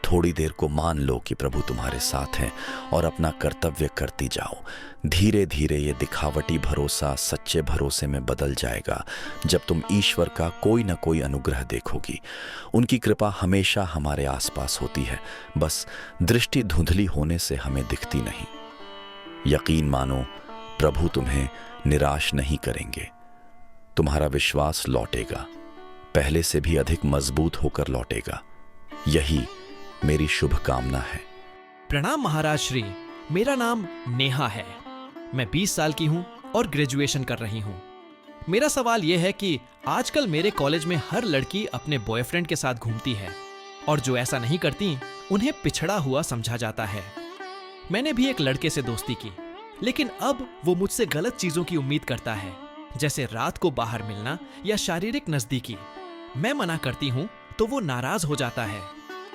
थोड़ी देर को मान लो कि प्रभु तुम्हारे साथ हैं और अपना कर्तव्य करती जाओ। धीरे धीरे ये दिखावटी भरोसा सच्चे भरोसे में बदल जाएगा जब तुम ईश्वर का कोई न कोई अनुग्रह देखोगी। उनकी कृपा हमेशा हमारे आसपास होती है, बस दृष्टि धुंधली होने से हमें दिखती नहीं। यकीन मानो, प्रभु तुम्हें निराश नहीं करेंगे। तुम्हारा विश्वास लौटेगा, पहले से भी अधिक मजबूत होकर लौटेगा। यही मेरी शुभकामना है। प्रणाम महाराज श्री, मेरा नाम नेहा है। मैं 20 साल की हूं और ग्रेजुएशन कर रही हूं। मेरा सवाल यह है कि आजकल मेरे कॉलेज में हर लड़की अपने बॉयफ्रेंड के साथ घूमती है और जो ऐसा नहीं करती उन्हें पिछड़ा हुआ समझा जाता है। मैंने भी एक लड़के से दोस्ती की, लेकिन अब वो मुझसे गलत चीजों की उम्मीद करता है, जैसे रात को बाहर मिलना या शारीरिक नजदीकी। मैं मना करती हूँ तो वो नाराज हो जाता है।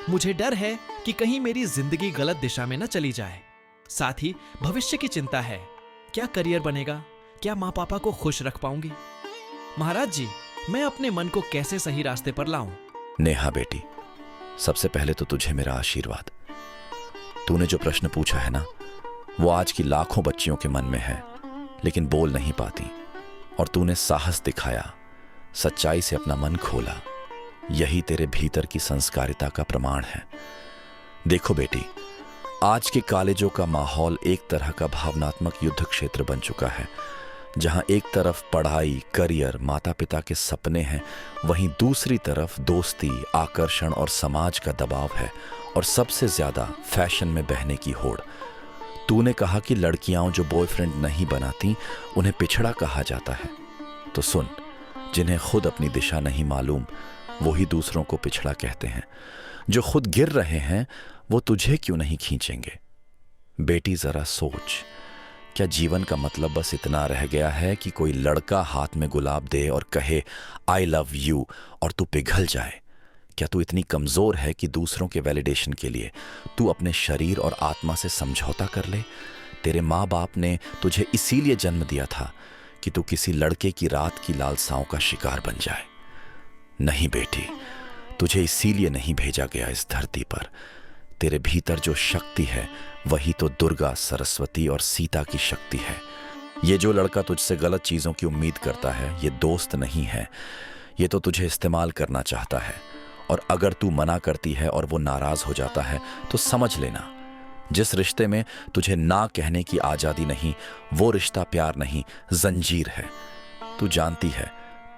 मुझे डर है कि कहीं मेरी जिंदगी गलत दिशा में न चली जाए। साथ ही भविष्य की चिंता है, क्या करियर बनेगा, क्या माँ पापा को खुश रख पाऊंगी। महाराज जी, मैं अपने मन को कैसे सही रास्ते पर लाऊं? नेहा बेटी, सबसे पहले तो तुझे मेरा आशीर्वाद। तूने जो प्रश्न पूछा है ना, वो आज की लाखों बच्चियों के मन में है, लेकिन बोल नहीं पाती। और तूने साहस दिखाया, सच्चाई से अपना मन खोला। यही तेरे भीतर की संस्कारिता का प्रमाण है। देखो बेटी, आज के कॉलेजों का माहौल एक तरह का भावनात्मक युद्ध क्षेत्र बन चुका है, जहां एक तरफ पढ़ाई, करियर, माता पिता के सपने हैं, वहीं दूसरी तरफ दोस्ती, आकर्षण और समाज का दबाव है, और सबसे ज्यादा फैशन में बहने की होड़। तूने कहा कि लड़कियां जो बॉयफ्रेंड नहीं बनाती उन्हें पिछड़ा कहा जाता है। तो सुन, जिन्हें खुद अपनी दिशा नहीं मालूम वही दूसरों को पिछड़ा कहते हैं। जो खुद गिर रहे हैं वो तुझे क्यों नहीं खींचेंगे? बेटी जरा सोच, क्या जीवन का मतलब बस इतना रह गया है कि कोई लड़का हाथ में गुलाब दे और कहे आई लव यू और तू पिघल जाए? क्या तू इतनी कमजोर है कि दूसरों के वैलिडेशन के लिए तू अपने शरीर और आत्मा से समझौता कर ले? तेरे माँ बाप ने तुझे इसीलिए जन्म दिया था कि तू किसी लड़के की रात की लालसाओं का शिकार बन जाए। नहीं बेटी, तुझे इसीलिए नहीं भेजा गया इस धरती पर। तेरे भीतर जो शक्ति है वही तो दुर्गा, सरस्वती और सीता की शक्ति है। ये जो लड़का तुझसे गलत चीजों की उम्मीद करता है ये दोस्त नहीं है, ये तो तुझे इस्तेमाल करना चाहता है। और अगर तू मना करती है और वो नाराज हो जाता है तो समझ लेना, जिस रिश्ते में तुझे ना कहने की आजादी नहीं वो रिश्ता प्यार नहीं, जंजीर है। तू जानती है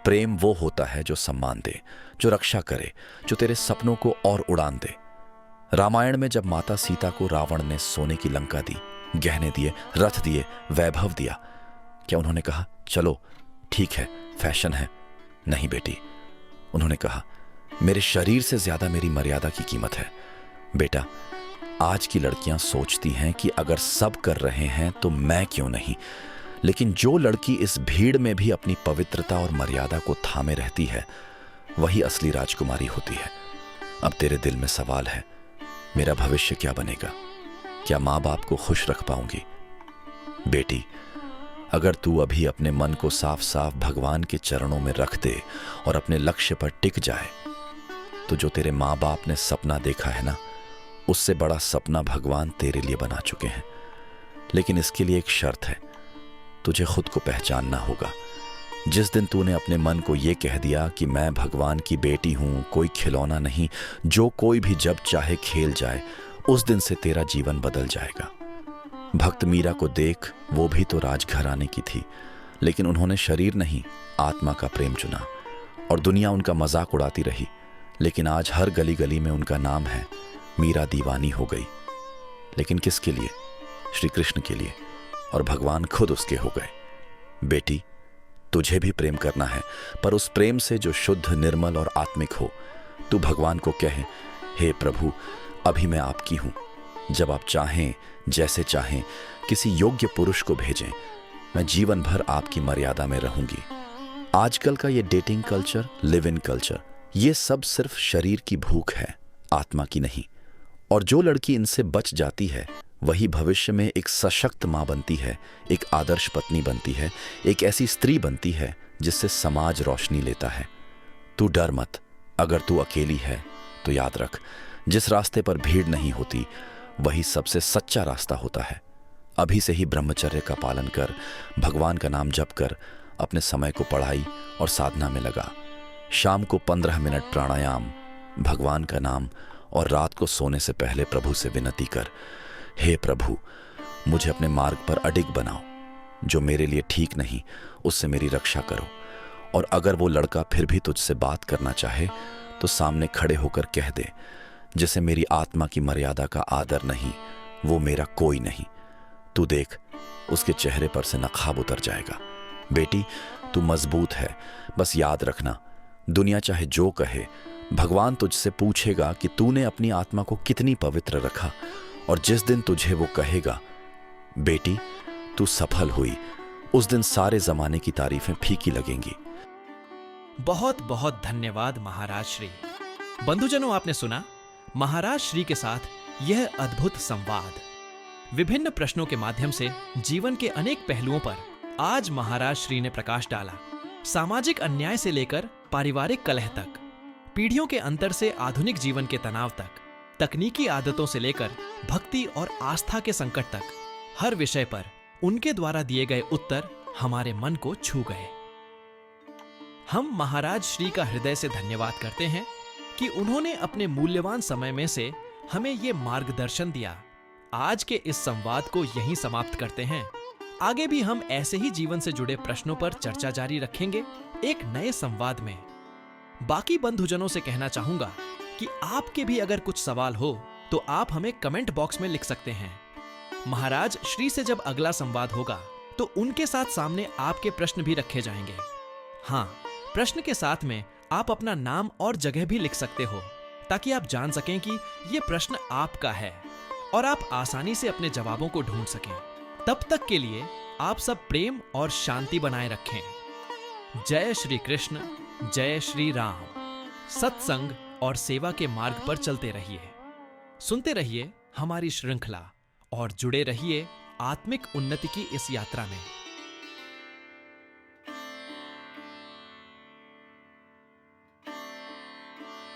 प्रेम वो होता है जो सम्मान दे, जो रक्षा करे, जो तेरे सपनों को और उड़ान दे। रामायण में जब माता सीता को रावण ने सोने की लंका दी, गहने दिए, रथ दिए, वैभव दिया, क्या उन्होंने कहा चलो ठीक है फैशन है? नहीं बेटी, उन्होंने कहा मेरे शरीर से ज्यादा मेरी मर्यादा की कीमत है। बेटा, आज की लड़कियां सोचती हैं कि अगर सब कर रहे हैं तो मैं क्यों नहीं, लेकिन जो लड़की इस भीड़ में भी अपनी पवित्रता और मर्यादा को थामे रहती है वही असली राजकुमारी होती है। अब तेरे दिल में सवाल है, मेरा भविष्य क्या बनेगा? क्या माँ बाप को खुश रख पाऊंगी? बेटी, अगर तू अभी अपने मन को साफ साफ भगवान के चरणों में रख दे और अपने लक्ष्य पर टिक जाए तो जो तेरे माँ बाप ने सपना देखा है ना, उससे बड़ा सपना भगवान तेरे लिए बना चुके हैं। लेकिन इसके लिए एक शर्त है, तुझे खुद को पहचानना होगा। जिस दिन तूने अपने मन को यह कह दिया कि मैं भगवान की बेटी हूं, कोई खिलौना नहीं जो कोई भी जब चाहे खेल जाए, उस दिन से तेरा जीवन बदल जाएगा। भक्त मीरा को देख, वो भी तो राजघराने की थी, लेकिन उन्होंने शरीर नहीं आत्मा का प्रेम चुना और दुनिया उनका मजाक उड़ाती रही। लेकिन आज हर गली गली में उनका नाम है। मीरा दीवानी हो गई, लेकिन किसके लिए? श्री कृष्ण के लिए, और भगवान खुद उसके हो गए। बेटी, तुझे भी प्रेम करना है, पर उस प्रेम से जो शुद्ध, निर्मल और आत्मिक हो। तू भगवान को कहे, हे प्रभु, अभी मैं आपकी हूं। जब आप चाहें, जैसे चाहें, किसी योग्य पुरुष को भेजें, मैं जीवन भर आपकी मर्यादा में रहूंगी। आजकल का ये dating culture, live in culture, ये सब सिर्फ शरीर की भूख है, आत्मा की नहीं। और जो लड़की इनसे बच जाती है वही भविष्य में एक सशक्त मां बनती है, एक आदर्श पत्नी बनती है, एक ऐसी स्त्री बनती है जिससे समाज रोशनी लेता है। तू डर मत। अगर तू अकेली है तो याद रख, जिस रास्ते पर भीड़ नहीं होती वही सबसे सच्चा रास्ता होता है। अभी से ही ब्रह्मचर्य का पालन कर, भगवान का नाम जप कर, अपने समय को पढ़ाई और साधना में लगा। शाम को 15 मिनट प्राणायाम, भगवान का नाम, और रात को सोने से पहले प्रभु से विनती कर, हे प्रभु, मुझे अपने मार्ग पर अडिग बनाओ। जो मेरे लिए ठीक नहीं उससे मेरी रक्षा करो। और अगर वो लड़का फिर भी तुझसे बात करना चाहे तो सामने खड़े होकर कह दे, जिसे मेरी आत्मा की मर्यादा का आदर नहीं वो मेरा कोई नहीं। तू देख, उसके चेहरे पर से नकाब उतर जाएगा। बेटी, तू मजबूत है, बस याद रखना, दुनिया चाहे जो कहे, भगवान तुझसे पूछेगा कि तूने अपनी आत्मा को कितनी पवित्र रखा। और जिस दिन तुझे वो कहेगा, बेटी तू सफल हुई, उस दिन सारे जमाने की तारीफें फीकी लगेंगी। बहुत बहुत धन्यवाद महाराज श्री। बंधुजनों, आपने सुना महाराज श्री के साथ यह अद्भुत संवाद। विभिन्न प्रश्नों के माध्यम से जीवन के अनेक पहलुओं पर आज महाराज श्री ने प्रकाश डाला। सामाजिक अन्याय से लेकर पारिवारिक कलह तक, पीढ़ियों के अंतर से आधुनिक जीवन के तनाव तक, तकनीकी आदतों से लेकर भक्ति और आस्था के संकट तक, हर विषय पर उनके द्वारा दिए गए उत्तर हमारे मन को छू गए। हम महाराज श्री का हृदय से धन्यवाद करते हैं कि उन्होंने अपने मूल्यवान समय में से हमें ये मार्गदर्शन दिया। आज के इस संवाद को यहीं समाप्त करते हैं। आगे भी हम ऐसे ही जीवन से जुड़े प्रश्नों पर चर्चा जारी रखेंगे एक नए संवाद में। बाकी बंधुजनों से कहना चाहूंगा कि आपके भी अगर कुछ सवाल हो तो आप हमें कमेंट बॉक्स में लिख सकते हैं। महाराज श्री से जब अगला संवाद होगा तो उनके साथ सामने आपके प्रश्न भी रखे जाएंगे। हाँ, प्रश्न के साथ में आप अपना नाम और जगह भी लिख सकते हो ताकि आप जान सकें कि यह प्रश्न आपका है और आप आसानी से अपने जवाबों को ढूंढ सकें। तब तक के लिए आप सब प्रेम और शांति बनाए रखें। जय श्री कृष्ण, जय श्री राम। सत्संग और सेवा के मार्ग पर चलते रहिए, सुनते रहिए हमारी श्रृंखला और जुड़े रहिए आत्मिक उन्नति की इस यात्रा में।